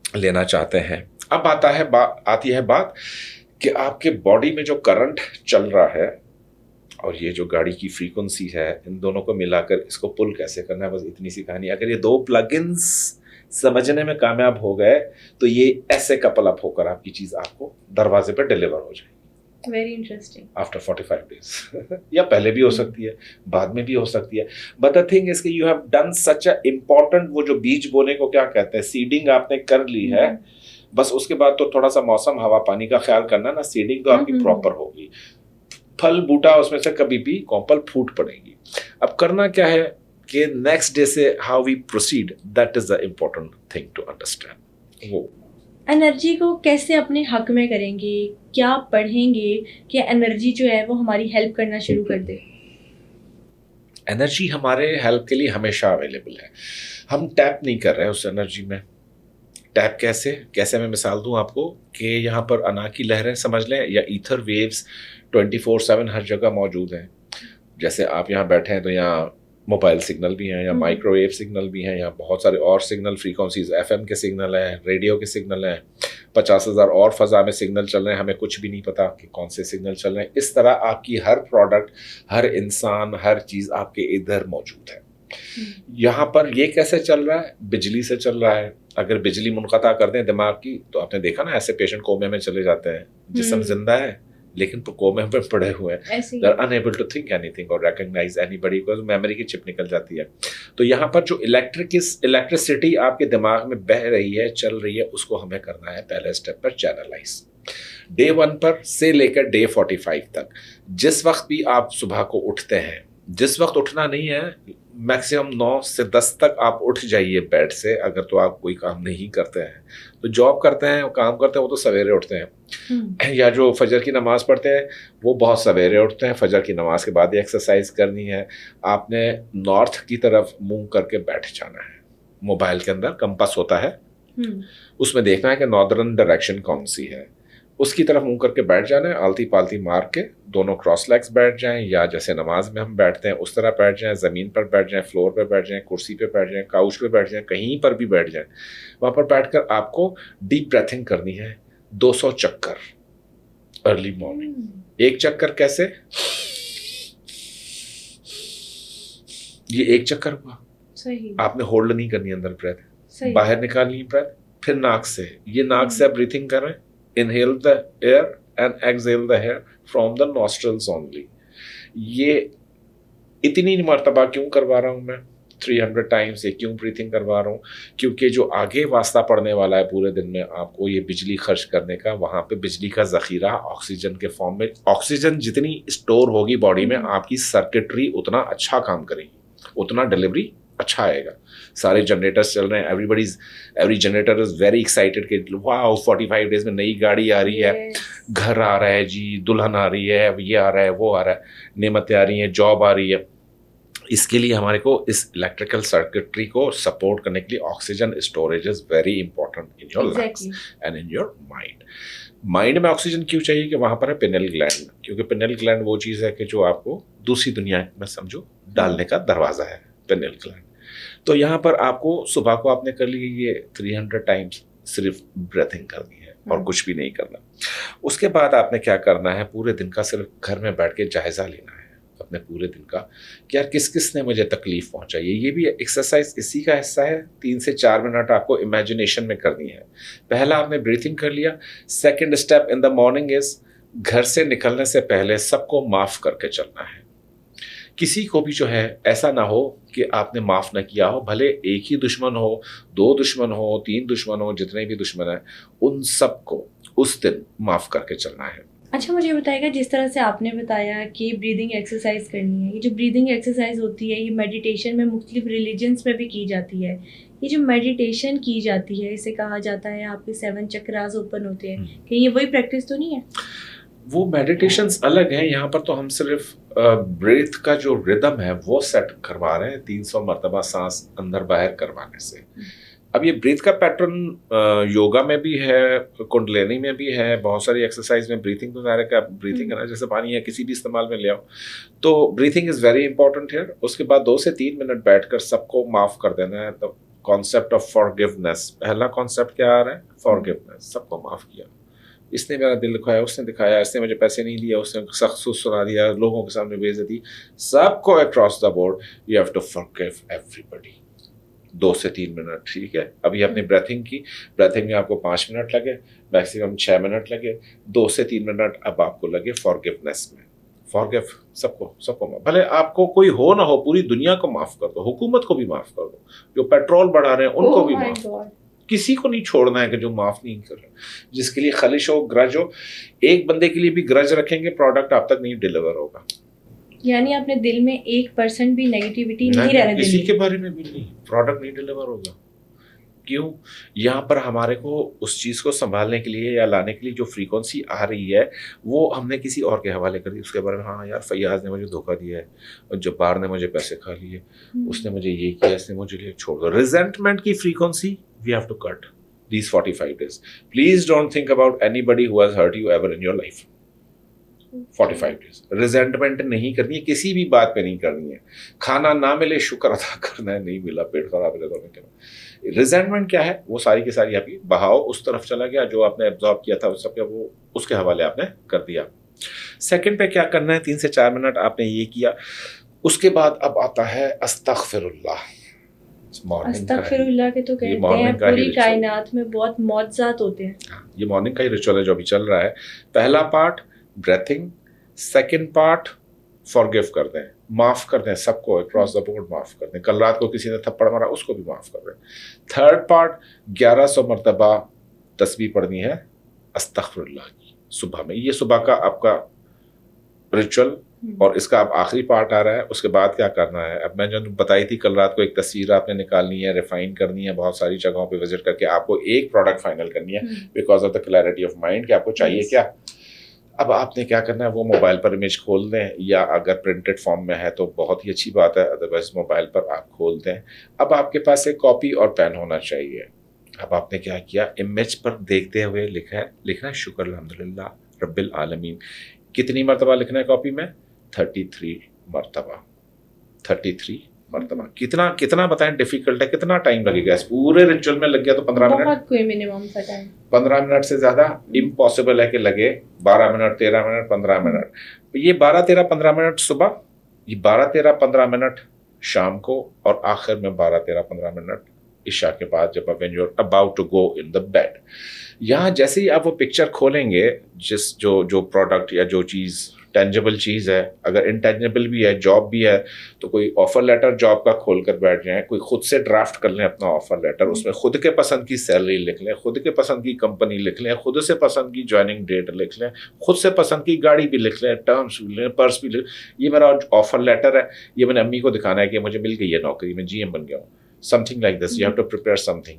لینا چاہتے ہیں. اب آتی ہے بات کہ آپ کے باڈی میں جو کرنٹ چل رہا ہے اور یہ جو گاڑی کی فریکوینسی ہے، ان دونوں کو ملا کر اس کو پل کیسے کرنا ہے، بس اتنی سی کہانی. اگر یہ 2 پلگنز سمجھنے میں کامیاب ہو گئے تو یہ ایسے کپل اپ ہو کر آپ کی چیز آپ کو دروازے پہ ڈیلیور ہو جائے. Very interesting. آفٹر 45 ڈیز یا پہلے بھی ہو سکتی ہے، بعد میں بھی ہو سکتی ہے. بٹ دا تھنگ از کہ you have done such a important, وہ جو بیج بونے کو کیا کہتے ہیں، سیڈنگ آپ نے کر لی ہے. بس اس کے بعد تو تھوڑا سا موسم، ہوا پانی کا خیال کرنا نا، سیڈنگ تو آپ کی پراپر ہوگی، پھل بوٹا اس میں سے کبھی بھی کومپل پھوٹ پڑے گی. اب کرنا کیا ہے کہ نیکسٹ ڈے سے how we proceed, that is the important thing to understand. وہ انرجی کو کیسے اپنے حق میں کریں گے، کیا پڑھیں گے کہ انرجی جو ہے وہ ہماری ہیلپ کرنا شروع کر دے؟ انرجی ہمارے ہیلپ کے لیے ہمیشہ اویلیبل ہے، ہم ٹیپ نہیں کر رہے ہیں اس انرجی میں. ٹیپ کیسے میں مثال دوں آپ کو کہ یہاں پر انا کی لہریں سمجھ لیں یا ایتھر ویوز 24/7 ہر جگہ موجود ہیں. جیسے آپ یہاں بیٹھے ہیں تو یہاں موبائل سگنل بھی ہیں، یا مائکرو ویو سگنل بھی ہیں، یا بہت سارے اور سگنل فریکوینسیز، FM کے سگنل ہیں، ریڈیو کے سگنل ہیں، 50,000 اور فضا میں سگنل چل رہے ہیں، ہمیں کچھ بھی نہیں پتا کہ کون سے سگنل چل رہے ہیں. اس طرح آپ کی ہر پروڈکٹ، ہر انسان، ہر چیز آپ کے ادھر موجود ہے. یہاں پر یہ کیسے چل رہا ہے؟ بجلی سے چل رہا ہے. اگر بجلی منقطع کر دیں دماغ کی تو آپ نے دیکھا نا ایسے پیشنٹ کومے میں چلے جاتے ہیں، جسم زندہ ہے لیکن کومے میں پڑے ہوئے ہیں، they are unable to think anything or recognize anybody because memory کی چپ نکل جاتی ہے. تو یہاں پر جو الیکٹریسٹی آپ کے دماغ میں بہہ رہی ہے، چل رہی ہے، اس کو ہمیں کرنا ہے پہلے اسٹیپ پر چینلائز. ڈے 1 پر سے لے کر ڈے 45 تک، جس وقت بھی آپ صبح کو اٹھتے ہیں، جس وقت اٹھنا نہیں ہے، میکسیمم 9 سے 10 تک آپ اٹھ جائیے بیڈ سے. اگر تو آپ کوئی کام نہیں کرتے ہیں، تو جاب کرتے ہیں، کام کرتے ہیں، وہ تو سویرے اٹھتے ہیں، یا جو فجر کی نماز پڑھتے ہیں وہ بہت سویرے اٹھتے ہیں. فجر کی نماز کے بعد ہی ایکسرسائز کرنی ہے. آپ نے نارتھ کی طرف منہ کر کے بیٹھ جانا ہے. موبائل کے اندر کمپس ہوتا ہے، اس میں دیکھنا ہے کہ ناردرن ڈائریکشن کون سی ہے. اس کی طرف منہ کر کے بیٹھ جانا ہے, آلتی پالتی مار کے دونوں کراس لیگس بیٹھ جائیں, یا جیسے نماز میں ہم بیٹھتے ہیں اس طرح بیٹھ جائیں, زمین پر بیٹھ جائیں, فلور پہ بیٹھ جائیں, کرسی پہ بیٹھ جائیں, کاؤچ پہ بیٹھ جائیں, کہیں پر بھی بیٹھ جائیں. وہاں پر بیٹھ کر آپ کو ڈیپ بریتھنگ کرنی ہے 200 چکر ارلی مارننگ. ایک چکر کیسے, یہ ایک چکر ہوا, آپ نے ہولڈ نہیں کرنی اندر بریتھ, باہر نکالنی بریتھ, پھر ناک سے, یہ ناک سے آپ بریتھنگ کریں, inhale the air and exhale the air from the nostrils only. یہ اتنی مرتبہ کیوں کروا رہا ہوں میں, 300 ٹائمز, یہ کیوں بریتھنگ کروا رہا ہوں, کیونکہ جو آگے واسطہ پڑنے والا ہے پورے دن میں آپ کو یہ بجلی خرچ کرنے کا, وہاں پہ بجلی کا ذخیرہ آکسیجن کے فارم میں, آکسیجن جتنی اسٹور ہوگی باڈی میں آپ کی سرکٹری اتنا اچھا کام کرے گی, اتنا ڈلیوری اچھا آئے گا. سارے جنریٹرز چل رہے ہیں, every generator is very excited کہ واو 45 ڈیز میں نئی گاڑی آ رہی ہے, گھر آ رہا ہے جی, دلہن آ رہی ہے, یہ آ رہا ہے, وہ آ رہا ہے, نعمتیں آ رہی ہیں, جاب آ رہی ہے. اس کے لیے ہمارے کو اس الیکٹریکل سرکٹری کو سپورٹ کرنے کے لیے oxygen storage is very important in your lungs and in your mind. Mind میں آکسیجن کیوں چاہیے, کہ وہاں پر ہے پینل گلینڈ, کیونکہ پینل گلینڈ وہ چیز ہے کہ جو آپ کو دوسری دنیا میں سمجھو ڈالنے کا دروازہ ہے پینل گلینڈ. تو یہاں پر آپ کو صبح کو آپ نے کر لی یہ 300 ٹائمز صرف بریتھنگ کرنی ہے اور کچھ بھی نہیں کرنا. اس کے بعد آپ نے کیا کرنا ہے, پورے دن کا صرف گھر میں بیٹھ کے جائزہ لینا ہے اپنے پورے دن کا, کہ یار کس کس نے مجھے تکلیف پہنچائی ہے. یہ بھی ایکسرسائز اسی کا حصہ ہے. 3 سے 4 منٹ آپ کو امیجنیشن میں کرنی ہے. پہلا آپ نے بریتھنگ کر لیا. Second step in the morning is, گھر سے نکلنے سے پہلے سب کو معاف کر کے چلنا ہے. کسی کو بھی جو ہے ایسا نہ ہو کہ آپ نے معاف نہ کیا ہو, بھلے ایک ہی دشمن ہو, 2 دشمن ہو, 3 دشمن ہو, جتنے بھی دشمن ہیں ان سب کو اس دن معاف کر کے چلنا ہے. اچھا مجھے بتائے گا, جس طرح سے آپ نے بتایا کہ بریدنگ ایکسرسائز کرنی ہے, یہ جو بریدنگ ایکسرسائز ہوتی ہے یہ میڈیٹیشن میں مختلف ریلیجنس میں بھی کی جاتی ہے. یہ جو میڈیٹیشن کی جاتی ہے اسے کہا جاتا ہے آپ کے 7 چکراز اوپن ہوتے ہیں, کہ یہ وہی پریکٹس تو نہیں ہے؟ وہ میڈیٹیشنز الگ ہیں. یہاں پر تو ہم صرف بریتھ کا جو ردم ہے وہ سیٹ کروا رہے ہیں 300 مرتبہ سانس اندر باہر کروانے سے. اب یہ بریتھ کا پیٹرن یوگا میں بھی ہے, کنڈلینی میں بھی ہے, بہت ساری ایکسرسائز میں بریتھنگ تو ظاہر ہے کہ آپ بریتھنگ ہے نا, جیسے پانی ہے کسی بھی استعمال میں لے آؤ, تو بریتھنگ از ویری امپورٹنٹ ہے. اس کے بعد 2 سے 3 منٹ بیٹھ کر سب کو معاف کر دینا ہے. تو کانسیپٹ آف فارگیونیس, پہلا کانسیپٹ کیا آ رہا ہے, فارگیونیس. سب کو معاف کیا, اس نے میرا دل دکھایا, اس نے دکھایا, اس نے مجھے پیسے نہیں دیا, اس نے سخت سنا دیا, لوگوں کے سامنے بےعزتی, سب کو across the board you have to forgive ایوری بڈی. 2 سے 3 منٹ, ٹھیک ہے. ابھی آپ نے بریتھنگ کی, بریتھنگ میں آپ کو 5 منٹ لگے, میکسیمم 6 منٹ لگے, 2 سے 3 منٹ اب آپ کو لگے فارگیونیس میں. فارگیو سب کو بھلے آپ کو کوئی ہو نہ ہو, پوری دنیا کو معاف کر دو, حکومت کو بھی معاف کر دو, جو پیٹرول بڑھا رہے ہیں ان کو بھی معاف, کسی کو نہیں چھوڑنا ہے کہ جو معاف نہیں کر رہے. جس کے لیے خلش ہو, گرج ہو, ایک بندے کے لیے بھی گرج رکھیں گے پروڈکٹ آپ تک نہیں ڈیلیور ہوگا. یعنی اپنے دل میں 1% بھی نیگیٹیوٹی نہیں رہنے دینی, کسی کے بارے میں بھی نہیں, پروڈکٹ نہیں ڈیلیور ہوگا. کیوں؟ یہاں پر ہمارے کو اس چیز کو سنبھالنے کے لیے یا لانے کے لیے جو فریکوینسی آ رہی ہے وہ ہم نے کسی اور کے حوالے کر دی. اس کے بارے میں ہاں یار فیاض نے مجھے دھوکہ دیا ہے, اور جبار نے مجھے پیسے کھا لیے, اس نے مجھے یہ کیا, اس نے مجھے لیے چھوڑ دو. ریزنٹمنٹ کی frequency we have to cut these 45 days. Please don't think about anybody who has hurt you ever in your life. 45 days. Resentment نہیں کرنی ہے, کسی بھی بات پہ نہیں کرنی ہے. کھانا نہ ملے شکر ادا کرنا ہے, نہیں ملا پیٹ خراب ہے تو کیا. ریزنٹمنٹ کیا ہے, وہ ساری کی ساری آپ کی بہاؤ اس طرف چلا گیا, جو آپ نے ایبزارب کیا تھا وہ سب وہ اس کے حوالے آپ نے کر دیا. سیکنڈ پہ کیا کرنا ہے, 3 سے 4 منٹ آپ نے یہ کیا. اس کے بعد اب آتا ہے استغفر اللہ. استغفر اللہ کے تو کہتے ہیں پوری کائنات میں بہت معجزات ہوتے ہیں. یہ مارننگ کا ہی ریچول ہے جو ابھی چل رہا ہے. پہلا part breathing, second part forgive کر دیں, معاف کر دیں سب کو اکراس دا بورڈ, معاف کر دیں. کل رات کو کسی نے تھپڑ مارا اس کو بھی معاف کر دیں. تھرڈ پارٹ 1100 مرتبہ تسبیح پڑھنی ہے استغفر اللہ کی صبح میں. یہ صبح کا آپ کا ریچول, اور اس کا اب آخری پارٹ آ رہا ہے. اس کے بعد کیا کرنا ہے, اب میں جو بتائی تھی کل رات کو, ایک تصویر آپ نے نکالنی ہے, ریفائن کرنی ہے, بہت ساری جگہوں پہ وزٹ کر کے آپ کو ایک پروڈکٹ فائنل کرنی ہے because of the clarity of mind کہ آپ کو چاہیے کیا. اب آپ نے کیا کرنا ہے, وہ موبائل پر امیج کھول دیں, یا اگر پرنٹڈ فارم میں ہے تو بہت ہی اچھی بات ہے, ادروائز موبائل پر آپ کھول دیں. اب آپ کے پاس ایک کاپی اور پین ہونا چاہیے. اب آپ نے کیا کیا, امیج پر دیکھتے ہوئے لکھنا ہے شکر الحمدللہ رب العالمین. کتنی مرتبہ لکھنا ہے کاپی میں؟ 33 مرتبہ. 33 مرتبہ. کتنا بتائیں ڈیفیکلٹ ہے, کتنا ٹائم لگے گا اس پورے ریچول میں؟ لگ گیا تو 15 منٹ. بہت کوئی منیمم سا ٹائم 15 منٹ سے زیادہ امپاسبل ہے کہ لگے. 12 منٹ 13 منٹ 15 منٹ. یہ 12 13 15 منٹ صبح, یہ 12 13 15 منٹ شام کو, اور آخر میں 12 13 15 منٹ عشاء کے بعد, جب when you're about to go in the bed. یہاں جیسے ہی آپ وہ پکچر کھولیں گے, جو پروڈکٹ یا جو چیز ٹینجیبل چیز ہے, اگر انٹینجیبل بھی ہے, جاب بھی ہے, تو کوئی آفر لیٹر جاب کا کھول کر بیٹھ جائیں, کوئی خود سے ڈرافٹ کر لیں اپنا آفر لیٹر, اس میں خود کے پسند کی سیلری لکھ لیں, خود کے پسند کی کمپنی لکھ لیں, خود سے پسند کی جوائننگ ڈیٹ لکھ لیں, خود سے پسند کی گاڑی بھی لکھ لیں, ٹرمس بھی لیں, پرس بھی لکھ. یہ میرا آفر لیٹر ہے, یہ میں نے امی کو دکھانا ہے کہ مجھے مل گئی ہے نوکری, میں GM بن گیا ہوں. Something like this, you have to prepare something.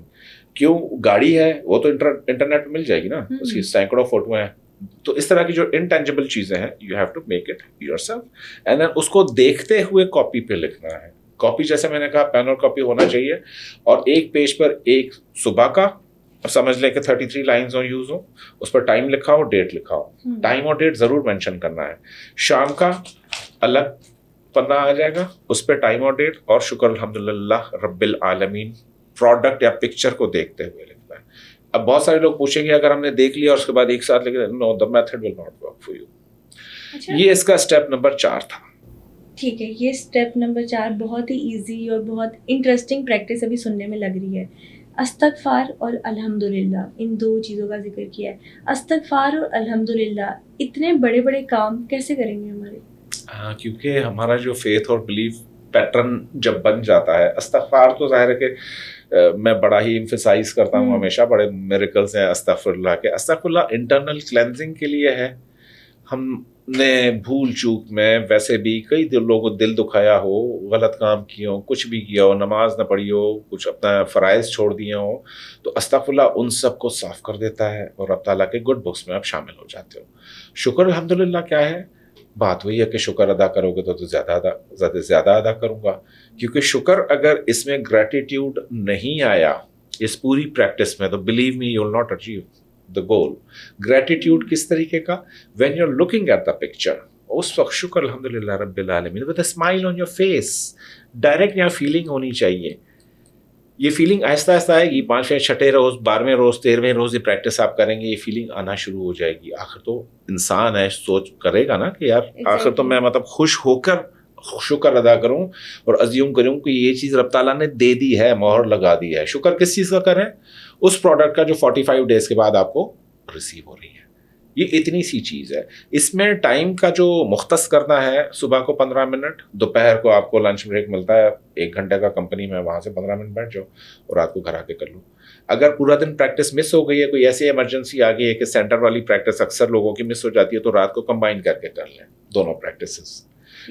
کیوں؟ گاڑی ہے وہ تو انٹرنیٹ پہ مل جائے گی نا, اس کی سینکڑوں فوٹو ہیں. تو اس طرح کی جو انٹینجیبل چیزیں ہیں, you have to make it yourself, and then اس کو دیکھتے ہوئے کاپی پہ لکھنا ہے. کاپی جیسے میں نے کہا پین اور کاپی ہونا چاہیے, اور ایک پیج پر ایک صبح کا, سمجھ لیں کہ 33 لائنز ہوں یوز ہوں, اس پر ٹائم لکھا ہو, ڈیٹ لکھا ہو. ٹائم اور ڈیٹ ضرور مینشن کرنا ہے. شام کا الگ پنا آ جائے گا, اس پہ ٹائم اور ڈیٹ, اور شکر الحمدللہ رب العالمین پروڈکٹ یا پکچر کو دیکھتے ہوئے لکھنا ہے. اب بہت سارے لوگ پوچھیں گے اگر ہم نے دیکھ لیا اور اس کے بعد ایک ساتھ لکھ دیں, نو, the method will not work for you. یہ اس کا اسٹیپ نمبر 4 تھا. ٹھیک ہے, یہ اسٹیپ نمبر 4 بہت ہی ایزی اور بہت انٹرسٹنگ پریکٹس ابھی سننے میں لگ رہی ہے. استغفار اور الحمدللہ, ان 2 چیزوں کا ذکر کیا ہے. استغفار اور الحمدللہ اتنے بڑے بڑے کام کیسے کریں گے ہمارے؟ کیونکہ ہمارا جو فیتھ اور بلیف پیٹرن جب بن جاتا ہے, استغفار تو ظاہر ہے کہ میں بڑا ہی ایمفیسائز کرتا ہوں ہمیشہ, بڑے میریکلز ہیں استغفر اللہ کے. استغفر اللہ انٹرنل کلینزنگ کے لیے ہے. ہم نے بھول چوک میں ویسے بھی کئی لوگوں کو دل دکھایا ہو, غلط کام کیے ہوں, کچھ بھی کیا ہو, نماز نہ پڑھی ہو, کچھ اپنا فرائض چھوڑ دیے ہوں, تو استغفر اللہ ان سب کو صاف کر دیتا ہے, اور اب تعالیٰ کے گڈ بکس میں آپ شامل ہو جاتے ہو. شکر الحمدللہ کیا ہے؟ بات وہی ہے کہ شکر ادا کرو گے تو زیادہ ادا کروں گا. کیونکہ شکر اگر اس میں گریٹیٹیوڈ نہیں آیا اس پوری پریکٹس میں, تو believe me you will not achieve the goal. Gratitude کس طریقے کا؟ When you are looking at the picture, اس وقت شکر الحمدللہ رب العالمین with a smile on your face. Direct یہاں فیلنگ ہونی چاہیے. یہ فیلنگ آہستہ آہستہ آئے گی. 5ویں 6ٹھے روز 12ویں روز 13ویں روز یہ پریکٹس آپ کریں گے, یہ فیلنگ آنا شروع ہو جائے گی. آخر تو انسان ہے, سوچ کرے گا نا کہ یار آخر تو میں مطلب خوش ہو کر شکر ادا کروں اور ازیوم کروں کہ یہ چیز رب تعالیٰ نے دے دی ہے, مہر لگا دی ہے. شکر کس چیز کا کریں؟ اس پروڈکٹ کا جو 45 ڈیز کے بعد آپ کو ریسیو ہو رہی ہے. یہ اتنی سی چیز ہے. اس میں ٹائم کا جو مختص کرنا ہے, صبح کو 15 منٹ, دوپہر کو آپ کو لنچ بریک ملتا ہے 1 گھنٹے کا کمپنی میں, وہاں سے 15 منٹ بیٹھ جاؤ اور رات کو گھر آ کے کر لو. اگر پورا دن پریکٹس مس ہو گئی ہے, کوئی ایسی ایمرجنسی آ گئی ہے کہ سینٹر والی پریکٹس اکثر لوگوں کی مس ہو جاتی ہے, تو رات کو کمبائن کر کے کر لیں دونوں پریکٹسز.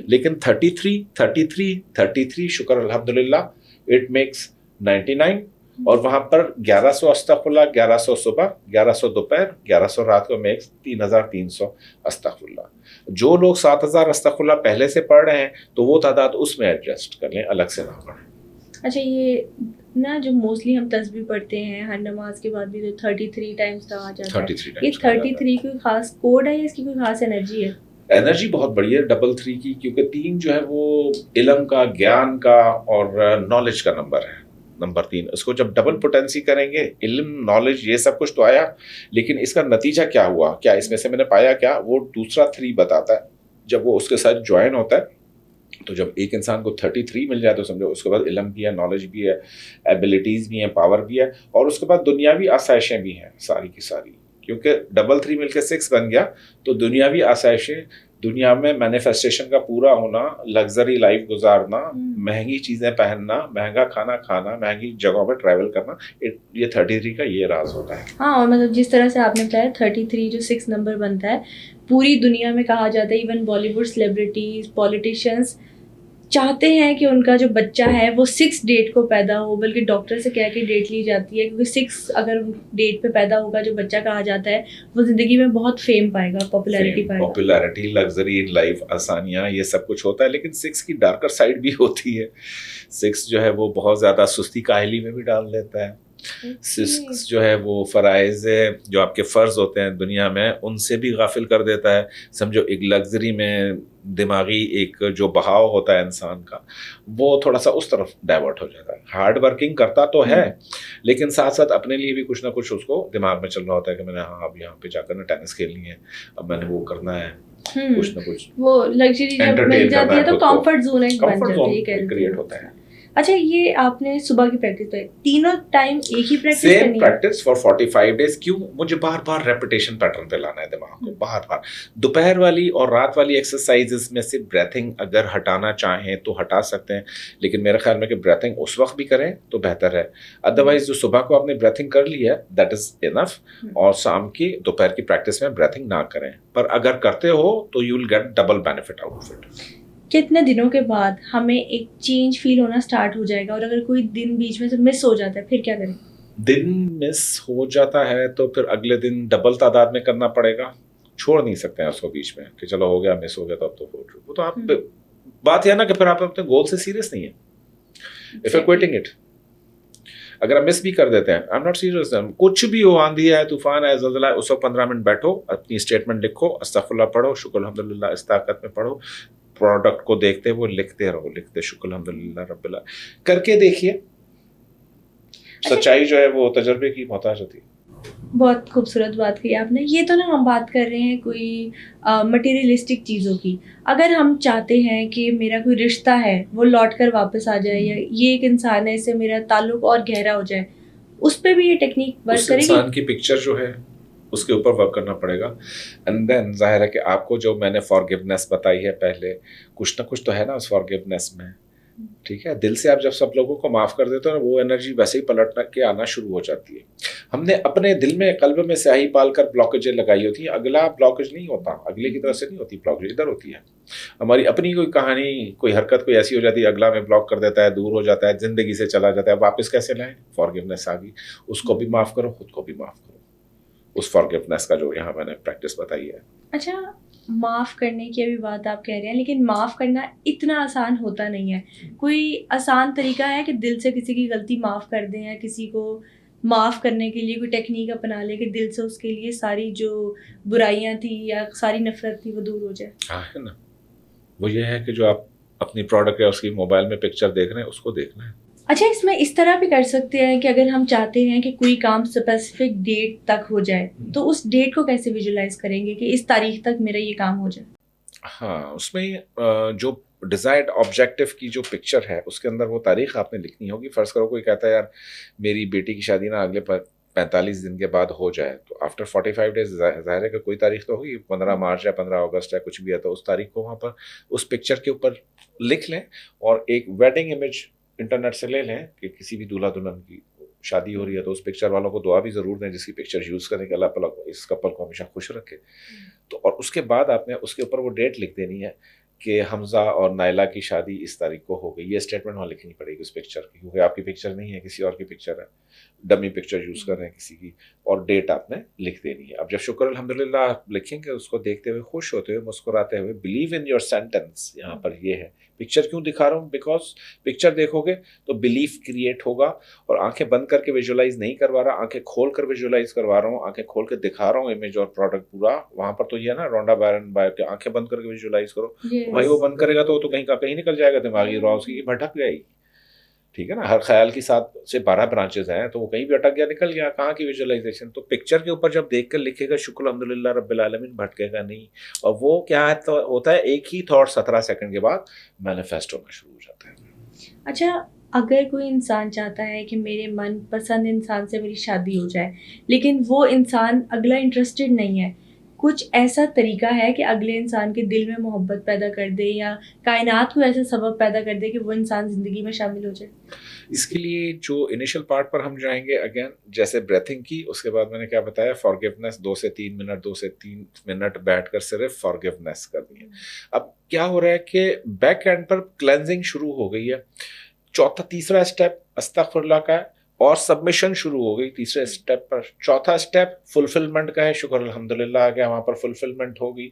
لیکن 33 شکر الحمدللہ اٹ میکس 99, اور وہاں پر 1100 استغفر اللہ, 1100 صبح, 1100 دوپہر, 1100 رات کو میکس 3300 استغفر اللہ. جو لوگ 7000 استغفر اللہ پہلے سے پڑھ رہے ہیں تو وہ تعداد اس میں ایڈجسٹ کر لیں, الگ سے نہ پڑھیں. اچھا, یہ نا جو موسٹلی ہم تسبیح پڑھتے ہیں ہر نماز کے بعد بھی, تو 33 ٹائمز کا آ جاتا ہے. یہ 33 کوئی خاص کوڈ ہے یا اس کی کوئی خاص انرجی ہے؟ انرجی بہت بڑی ہے 33 کی, کیونکہ 3 جو ہے وہ علم کا, گیان کا اور نالج کا نمبر ہے. نمبر 3, اس کو جب ڈبل پوٹینسی کریں گے, علم, نالج, یہ سب کچھ تو آیا, لیکن اس کا نتیجہ کیا ہوا, کیا اس میں سے میں نے پایا کیا, وہ دوسرا 3 بتاتا ہے. جب وہ اس کے ساتھ جوائن ہوتا ہے, تو جب ایک انسان کو 33 مل جائے تو سمجھو اس کے بعد علم بھی ہے, نالج بھی ہے, ایبلٹیز بھی ہیں, پاور بھی ہے, اور اس کے بعد دنیاوی آسائشیں بھی ہیں ساری کی ساری. کیونکہ 3 مل کے 6 بن گیا, تو دنیاوی آسائشیں, دنیا میں مینیفیسٹیشن کا پورا ہونا, لگژری لائف گزارنا, مہنگی چیزیں پہننا, مہنگا کھانا کھانا, مہنگی جگہوں پہ ٹریول کرنا, یہ 33 کا یہ راز ہوتا ہے. ہاں, اور مطلب جس طرح سے آپ نے بتایا 33 جو 6 نمبر بنتا ہے, پوری دنیا میں کہا جاتا ہے, even Bollywood celebrities, politicians چاہتے ہیں کہ ان کا جو بچہ ہے وہ 6 ڈیٹ کو پیدا ہو, بلکہ ڈاکٹر سے کہہ کے ڈیٹ لی جاتی ہے, کیونکہ 6 اگر ڈیٹ پہ پیدا ہوگا جو بچہ, کہا جاتا ہے وہ زندگی میں بہت فیم پائے گا, پاپولیرٹی پائے گا. پاپولیرٹی, لگژری لائف, آسانیاں, یہ سب کچھ ہوتا ہے. لیکن 6 کی ڈارکر سائڈ بھی ہوتی ہے. 6 جو ہے وہ بہت زیادہ سستی کاہلی میں بھی ڈال دیتا ہے, جو ہے وہ فرائض جو آپ کے فرض ہوتے ہیں دنیا میں ان سے بھی غافل کر دیتا ہے. سمجھو ایک لگژری میں دماغی ایک جو بہاؤ ہوتا ہے انسان کا وہ تھوڑا سا اس طرف ڈائیورٹ ہو جاتا ہے. ہارڈ ورکنگ کرتا تو ہے لیکن ساتھ ساتھ اپنے لیے بھی کچھ نہ کچھ اس کو دماغ میں چل رہا ہوتا ہے کہ میں نے اب یہاں پہ جا کر نا ٹینس کھیلنی ہے, اب میں نے وہ کرنا ہے, کچھ نہ کچھ وہ لگژری جب مل جاتی ہے تو کمفرٹ زون بن جاتی ہے, کریٹ ہوتا ہے. اچھا یہ آپ نے صبح کی پریکٹس پہ تینوں ٹائم ایک ہی پریکٹس سیم کرنی ہے؟ Practice for 45 days. کیوں؟ مجھے بار بار ریپیٹیشن پیٹرن پہ لانا ہے دماغ کو, بار بار. دوپہر والی اور رات والی ایکسرسائزز میں سے بریتھنگ اگر ہٹانا چاہیں تو ہٹا سکتے ہیں, لیکن میرے خیال میں کہ بریتھنگ اس وقت بھی کریں تو بہتر ہے. ادروائز جو صبح کو آپ نے بریتھنگ کر لی ہے دیٹ از انف, اور شام کی دوپہر کی پریکٹس میں بریتھنگ نہ کریں, پر اگر کرتے ہو تو you will get double benefit out of it. کتنے دنوں کے بعد ہمیں ایک چینج فیل ہونا سٹارٹ ہو جائے گا, اور اگر کوئی دن بیچ میں سے مس ہو جاتا ہے پھر کیا کریں؟ دن مس ہو جاتا ہے تو پھر اگلے دن ڈبل تعداد میں کرنا پڑے گا, چھوڑ نہیں سکتے ہیں اس کو بیچ میں کہ چلو ہو گیا مس ہو گیا تو اب تو وہ تو آپ بات یہ نا کہ پھر آپ اپنے گول سے سیریس نہیں ہیں. اف یو کوئٹنگ اٹ, اگر آپ مس بھی کر دیتے ہیں آئی ایم ناٹ سیریس, کچھ بھی ہو, آندھی ہے, طوفان ہے, زلزلہ ہے, اس وقت 15 منٹ بیٹھو, اپنی اسٹیٹمنٹ لکھو, استغفر اللہ پڑھو, شکر الحمدللہ, اس طاقت میں پڑھو, پروڈکٹ کو دیکھتے وہ لکھتے رہو, لکھتے شکر الحمدللہ رب اللہ کر کے دیکھیے. سچائی جو ہے وہ تجربے کی محتاج ہوتی ہے. بہت خوبصورت بات کی آپ نے. یہ تو نا ہم بات کر رہے ہیں کوئی مٹیریلسٹک چیزوں کی. اگر ہم چاہتے ہیں کہ میرا کوئی رشتہ ہے وہ لوٹ کر واپس آ جائے, یا یہ ایک انسان ہے اس سے میرا تعلق اور گہرا ہو جائے, اس پہ بھی یہ ٹیکنیک ورک کرے گی؟ اس انسان کی پکچر جو ہے اس کے اوپر ورک کرنا پڑے گا. اینڈ دین ظاہر ہے کہ آپ کو جو میں نے فارگیونیس بتائی ہے پہلے, کچھ نہ کچھ تو ہے نا اس فارگیونیس میں, ٹھیک ہے. دل سے آپ جب سب لوگوں کو معاف کر دیتے ہو نا, وہ انرجی ویسے ہی پلٹ کے آنا شروع ہو جاتی ہے. ہم نے اپنے دل میں قلب میں سیاہی پال کر بلاکیجیں لگائی ہوتی ہیں, اگلا بلاکیج نہیں ہوتا, اگلے کی طرف سے نہیں ہوتی بلاکیج, ادھر ہوتی ہے. ہماری اپنی کوئی کہانی, کوئی حرکت کوئی ایسی ہو جاتی ہے, اگلا میں بلاک کر دیتا ہے, دور ہو جاتا ہے, زندگی سے چلا جاتا ہے, واپس کیسے لائیں؟ فارگیونیس آ گئی, اس کو بھی معاف کرو, خود کو بھی معاف کرو. اس فارگیونیس کا جو یہاں میں نے پریکٹس بتائی ہے. اچھا معاف کرنے کی ابھی بات آپ کہہ رہے ہیں, لیکن معاف کرنا اتنا آسان ہوتا نہیں ہے. کوئی آسان طریقہ ہے کہ دل سے کسی کی غلطی معاف کر دیں, یا کسی کو معاف کرنے کے لیے کوئی ٹیکنیک اپنا لے کہ دل سے اس کے لیے ساری جو برائیاں تھیں یا ساری نفرت تھی وہ دور ہو جائے؟ ہاں ہے نا, وہ یہ ہے کہ جو آپ اپنی پروڈکٹ یا اس کی موبائل میں پکچر دیکھ رہے ہیں اس کو دیکھنا ہے. اچھا اس میں اس طرح بھی کر سکتے ہیں کہ اگر ہم چاہتے ہیں کہ کوئی کام اسپیسیفک ڈیٹ تک ہو جائے تو اس ڈیٹ کو کیسے ویژولائز کریں گے کہ اس تاریخ تک میرا یہ کام ہو جائے؟ ہاں, اس میں جو ڈیزائرڈ آبجیکٹیو کی جو پکچر ہے اس کے اندر وہ تاریخ آپ نے لکھنی ہوگی. فرض کرو کوئی کہتا ہے یار میری بیٹی کی شادی نا اگلے 45 دن کے بعد ہو جائے, تو آفٹر 45 ڈیز ظاہر ہے کہ کوئی تاریخ تو ہوگی, 15 مارچ یا 15 اگست یا کچھ بھی ہے, تو اس تاریخ کو وہاں پر اس پکچر کے اوپر لکھ لیں, اور ایک ویڈنگ امیج انٹرنیٹ سے لے لیں کہ کسی بھی دولہا دلہن کی شادی ہو رہی ہے تو اس پکچر والوں کو دعا بھی ضرور دیں جس کی پکچر یوز کریں کہ اللہ تعالیٰ اس کپل کو ہمیشہ خوش رکھے. تو اور اس کے بعد آپ نے اس کے اوپر وہ ڈیٹ لکھ دینی ہے کہ حمزہ اور نائلہ کی شادی اس تاریخ کو ہو گئی. یہ اسٹیٹمنٹ وہاں لکھنی پڑے گی اس پکچر کی, کیونکہ آپ کی پکچر نہیں ہے, کسی اور کی پکچر ہے, ڈمی پکچر یوز کر رہے ہیں کسی کی, اور ڈیٹ آپ نے لکھ دینی ہے. اب جب شکر الحمدللہ آپ لکھیں گے اس کو دیکھتے ہوئے, خوش ہوتے ہوئے, مسکراتے ہوئے, بلیو ان یور سینٹینس. یہاں پر یہ ہے پکچر کیوں دکھا رہا ہوں, بیکاز پکچر دیکھو گے تو بلیف کریٹ ہوگا, اور آنکھیں بند کر کے ویژولائز نہیں کروا رہا, آنکھیں کھول کر ویژولائز کروا رہا ہوں, آنکھیں کھول کے دکھا رہا ہوں امیج اور پروڈکٹ پورا. وہاں پر تو یہ ہے نا رونڈا بائرن بائر کے آنکھیں بند کر کے ویژولائز کرو. بھائی وہ بند کرے گا تو کہیں کا کہیں نکل جائے گا, دماغی روا اس کی بھٹک جائے گی, ٹھیک ہے نا. ہر خیال کی 7 سے 12 برانچز ہیں, تو وہ کہیں بھی اٹک گیا, نکل گیا, کہاں کی ویژولائزیشن. تو پکچر کے اوپر جب دیکھ کر لکھے گا شکر الحمدللہ رب العالمین, بھٹکے گا نہیں, اور وہ کیا ہوتا ہے ایک ہی تھاٹ 17 سیکنڈ کے بعد مینیفیسٹ ہونا شروع ہو جاتا ہے. اچھا اگر کوئی انسان چاہتا ہے کہ میرے من پسند انسان سے میری شادی ہو جائے, لیکن وہ انسان اگلا انٹرسٹڈ نہیں ہے, کچھ ایسا طریقہ ہے کہ اگلے انسان کے دل میں محبت پیدا کر دے, یا کائنات کو ایسا سبب پیدا کر دے کہ وہ انسان زندگی میں شامل ہو جائے؟ اس کے لیے جو انیشل پارٹ پر ہم جائیں گے, اگین جیسے بریتھنگ کی, اس کے بعد میں نے کیا بتایا, فارگیونیس 2 سے 3 منٹ 2 سے 3 منٹ بیٹھ کر صرف فارگیونیس کرنی ہے. اب کیا ہو رہا ہے کہ بیک اینڈ پر کلینزنگ شروع ہو گئی ہے. تیسرا اسٹیپ استغفر اللہ کا ہے, اور سبمیشن شروع ہو گئی تیسرے اسٹیپ پر. چوتھا اسٹیپ فلفلمنٹ کا ہے. شکر الحمدللہ آ گیا, وہاں پر فلفلمنٹ ہوگی.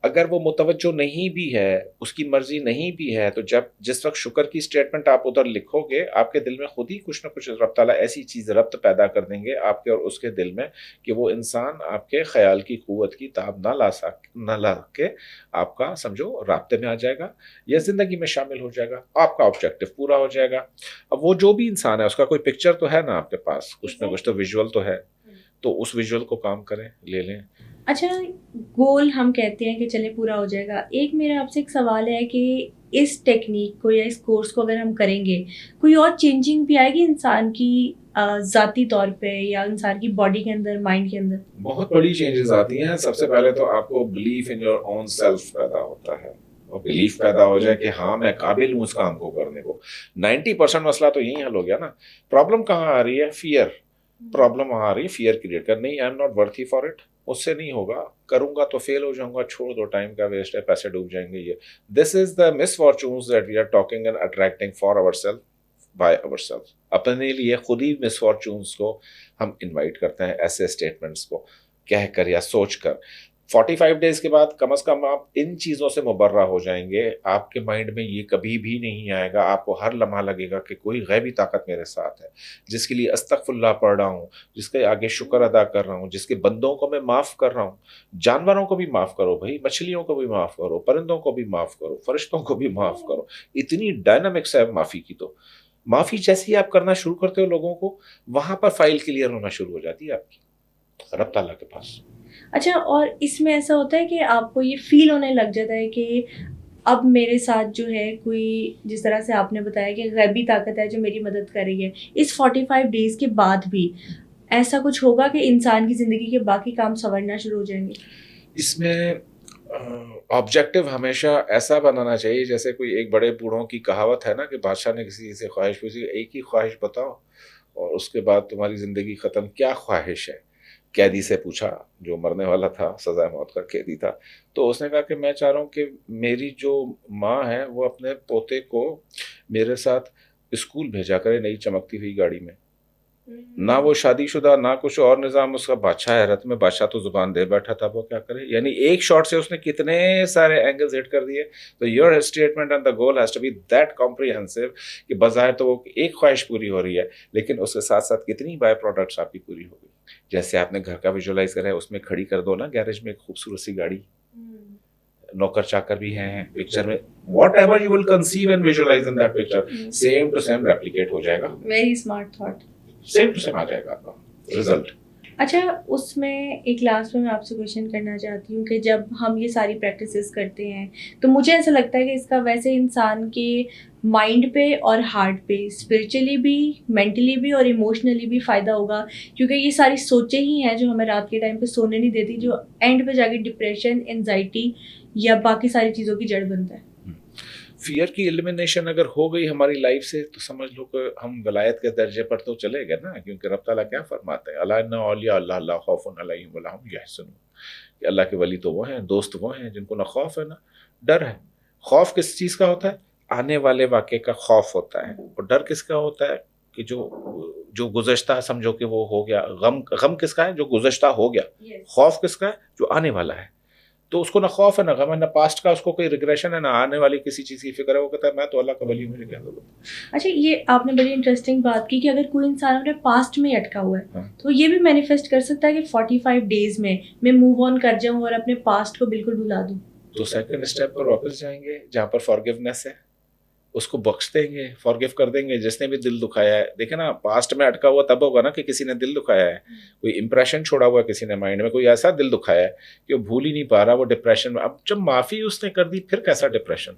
اگر وہ متوجہ نہیں بھی ہے, اس کی مرضی نہیں بھی ہے, تو جس وقت شکر کی اسٹیٹمنٹ آپ ادھر لکھو گے, آپ کے دل میں خود ہی کچھ نہ کچھ رب تعالیٰ ایسی چیز ربط پیدا کر دیں گے آپ کے اور اس کے دل میں کہ وہ انسان آپ کے خیال کی قوت کی تاب نہ لا کے آپ کا سمجھو رابطے میں آ جائے گا یا زندگی میں شامل ہو جائے گا, آپ کا آبجیکٹو پورا ہو جائے گا. اب وہ جو بھی انسان ہے اس کا کوئی پکچر تو ہے نا آپ کے پاس, کچھ نہ کچھ تو ویژول تو ہے, تو اس ویژول کو کام کریں, لے لیں. اچھا, گول ہم کہتے ہیں کہ چلے پورا ہو جائے گا. ایک میرا آپ سے ایک سوال ہے کہ اس ٹیکنیک کو یا اس کورس کو اگر ہم کریں گے, کوئی اور چینجنگ بھی آئے گی انسان کی ذاتی طور پہ یا انسان کی باڈی کے اندر, مائنڈ کے اندر؟ بہت بڑی چینجز آتی ہیں. سب سے پہلے تو آپ کو belief in your own self پیدا ہوتا ہے, اور بلیف پیدا ہو جائے کہ ہاں میں قابل ہوں اس کام کو کرنے کو. 90% مسئلہ تو یہی حل ہو گیا نا. پرابلم کہاں آ رہی ہے؟ فیئر. پرابلم وہاں آ رہی ہے فیئر کریٹ کر, نہیں I am not worthy for it, اس سے نہیں ہوگا, کروں گا تو فیل ہو جاؤں گا, چھوڑ دو, ٹائم کا ویسٹ ہے, پیسے ڈوب جائیں گے. یہ this is the misfortunes that we are talking and attracting for our self by our self. اپنے لیے خود ہی مس فارچونز کو ہم انوائٹ کرتے ہیں ایسے اسٹیٹمنٹس کو کہہ کر یا سوچ کر. 45 ڈیز کے بعد کم از کم آپ ان چیزوں سے مبرہ ہو جائیں گے. آپ کے مائنڈ میں یہ کبھی بھی نہیں آئے گا, آپ کو ہر لمحہ لگے گا کہ کوئی غیبی طاقت میرے ساتھ ہے جس کے لیے استغفر اللہ پڑھ رہا ہوں, جس کے آگے شکر ادا کر رہا ہوں, جس کے بندوں کو میں معاف کر رہا ہوں. جانوروں کو بھی معاف کرو بھائی, مچھلیوں کو بھی معاف کرو, پرندوں کو بھی معاف کرو, فرشتوں کو بھی معاف کرو. اتنی ڈائنامکس ہے معافی کی. تو معافی جیسے ہی آپ کرنا شروع کرتے ہو لوگوں کو, وہاں پر فائل کلیئر ہونا شروع ہو جاتی ہے آپ کی رب تعالیٰ کے پاس. اچھا, اور اس میں ایسا ہوتا ہے کہ آپ کو یہ فیل ہونے لگ جاتا ہے کہ اب میرے ساتھ جو ہے کوئی, جس طرح سے آپ نے بتایا کہ غیبی طاقت ہے جو میری مدد کر رہی ہے, اس 45 ڈیز کے بعد بھی ایسا کچھ ہوگا کہ انسان کی زندگی کے باقی کام سنورنا شروع ہو جائیں گے؟ اس میں آبجیکٹو ہمیشہ ایسا بنانا چاہیے جیسے کوئی ایک بڑے بوڑھوں کی کہاوت ہے نا کہ بادشاہ نے کسی سے خواہش پوچھی, ایک ہی خواہش بتاؤ اور اس کے بعد تمہاری زندگی ختم, کیا خواہش ہے؟ قیدی سے پوچھا, جو مرنے والا تھا, سزائے موت کا قیدی تھا, تو اس نے کہا کہ میں چاہ رہا ہوں کہ میری جو ماں ہے وہ اپنے پوتے کو میرے ساتھ اسکول بھیجا کرے نئی چمکتی ہوئی گاڑی میں. نہ وہ شادی شدہ نہ کچھ اور نظام, اس کا بادشاہ حیرت میں, بادشاہ تو زبان دے بیٹھا تھا, وہ کیا کرے. یعنی ایک شاٹ سے اس نے کتنے سارے اینگلز ہٹ کر دیے. تو your statement and the goal has to be that comprehensive کہ بظاہر تو وہ ایک خواہش پوری ہو رہی ہے لیکن اس کے ساتھ ساتھ کتنی بائی پروڈکٹس آپ کی پوری ہو گئی. جیسے آپ نے گھر کا ویژولائز کرا ہے, اس میں کھڑی کر دو نا گیریج میں ایک خوبصورت سی گاڑی, نوکر چاکر بھی ہیں پکچر میں, whatever you will conceive and visualize in that picture, same to same replicate ہو جائے گا. Very smart thought. Same to same آ جائے گا آپ کا رزلٹ. اچھا, اس میں ایک لاسٹ میں آپ سے کویشچن کرنا چاہتی ہوں کہ جب ہم یہ ساری پریکٹسز کرتے ہیں تو مجھے ایسا لگتا ہے کہ اس کا ویسے انسان کے مائنڈ پہ اور ہارٹ پہ اسپرچولی بھی, مینٹلی بھی اور ایموشنلی بھی فائدہ ہوگا, کیونکہ یہ ساری سوچیں ہی ہیں جو ہمیں رات کے ٹائم پہ سونے نہیں دیتی, جو اینڈ پہ جا کے ڈپریشن, انزائٹی یا باقی ساری چیزوں کی جڑ بنتا ہے. فیئر کی ایلیمینیشن اگر ہو گئی ہماری لائف سے تو سمجھ لو کہ ہم ولایت کے درجے پر تو چلے گئے نا, کیونکہ رب تعالیٰ کیا فرماتے ہیں, الا ان اولیاء اللہ لا خوف علیہم ولا هم یحزنون, کہ اللہ کے ولی تو وہ ہیں, دوست وہ ہیں جن کو نہ خوف ہے نہ ڈر ہے. خوف کس چیز کا ہوتا ہے؟ آنے والے واقعے کا خوف ہوتا ہے. اور ڈر کس کا ہوتا ہے؟ کہ جو گزشتہ سمجھو کہ وہ ہو گیا. غم کس کا ہے؟ جو گزشتہ ہو گیا. خوف کس کا ہے؟ جو آنے والا ہے. تو اس کو نہ خوف ہے نہ غم ہے نہ پاسٹ کا اس کو کوئی ریگریشن ہے نہ آنے والی کسی چیز کی فکر ہے. وہ کہتا ہے میں تو اللہ کا ولی ہوں, مجھے کیا ضرورت. اچھا, یہ آپ نے بڑی انٹرسٹنگ بات کی کہ اگر کوئی انسان اپنے پاسٹ میں اٹکا ہوا ہے تو یہ بھی مینیفیسٹ کر سکتا ہے کہ 45 ڈیز میں موو آن کر جاؤں اور اپنے پاسٹ کو بالکل بھلا دوں. تو سیکنڈ اسٹیپ پر واپس جائیں گے جہاں پر فارگیونیس ہے, اس کو بخش دیں گے, فارگیو کر دیں گے. جس نے بھی دل دکھایا ہے, دیکھیں نا پاسٹ میں اٹکا ہوا تب ہوگا نا کہ کسی نے دل دکھایا ہے, کوئی امپریشن چھوڑا ہوا ہے کسی نے مائنڈ میں, کوئی ایسا دل دکھایا ہے کہ وہ بھول ہی نہیں پا رہا, وہ ڈپریشن میں. اب جب معافی اس نے کر دی پھر کیسا ڈپریشن.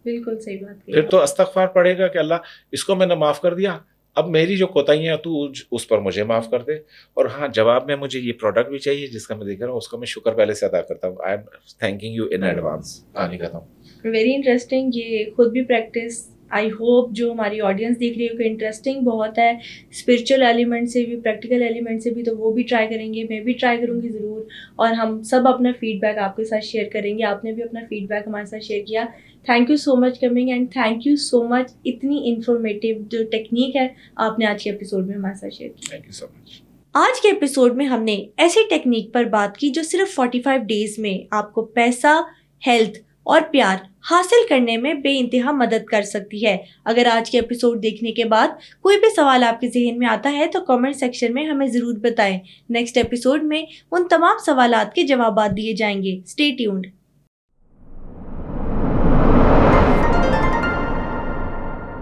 بالکل صحیح بات. پھر تو استغفار پڑے گا کہ اللہ اس کو میں نے معاف کر دیا, اب میری جو کوتاہیاں تو اس پر مجھے معاف کر دے. اور ہاں, جواب میں مجھے یہ پروڈکٹ بھی چاہیے جس کا میں دیکھ رہا ہوں, اس کا میں شکر پہلے سے ادا کرتا ہوں. I am thanking you in advance. کہانی ختم. Very interesting. یہ خود بھی پریکٹس آئی ہوپ جو ہماری آڈینس دیکھ رہی ہو کہ انٹرسٹنگ بہت ہے، اسپرچل ایلیمنٹ سے بھی، پریکٹیکل ایلیمنٹ سے بھی، تو وہ بھی ٹرائی کریں گے، میں بھی ٹرائی کروں گی ضرور، اور ہم سب اپنا فیڈ بیک آپ کے ساتھ شیئر کریں گے. آپ نے بھی اپنا فیڈ بیک ہمارے ساتھ شیئر کیا. Thank you so much coming and thank you so much. اتنی انفارمیٹیو جو ٹیکنیک ہے آپ نے آج کے ایپیسوڈ میں ہمارے ساتھ شیئر کی. تھینک یو سو مچ. آج کے ایپیسوڈ میں ہم نے ایسی ٹیکنیک پر بات کی جو صرف 45 ڈیز میں آپ کو پیسہ، ہیلتھ اور پیار حاصل کرنے میں بے انتہا مدد کر سکتی ہے. اگر آج کے ایپیسوڈ دیکھنے کے بعد کوئی بھی سوال آپ کے ذہن میں آتا ہے تو کامنٹ سیکشن میں ہمیں ضرور بتائیں. نیکسٹ ایپیسوڈ میں ان تمام سوالات کے جوابات دیے جائیں گے. Stay tuned.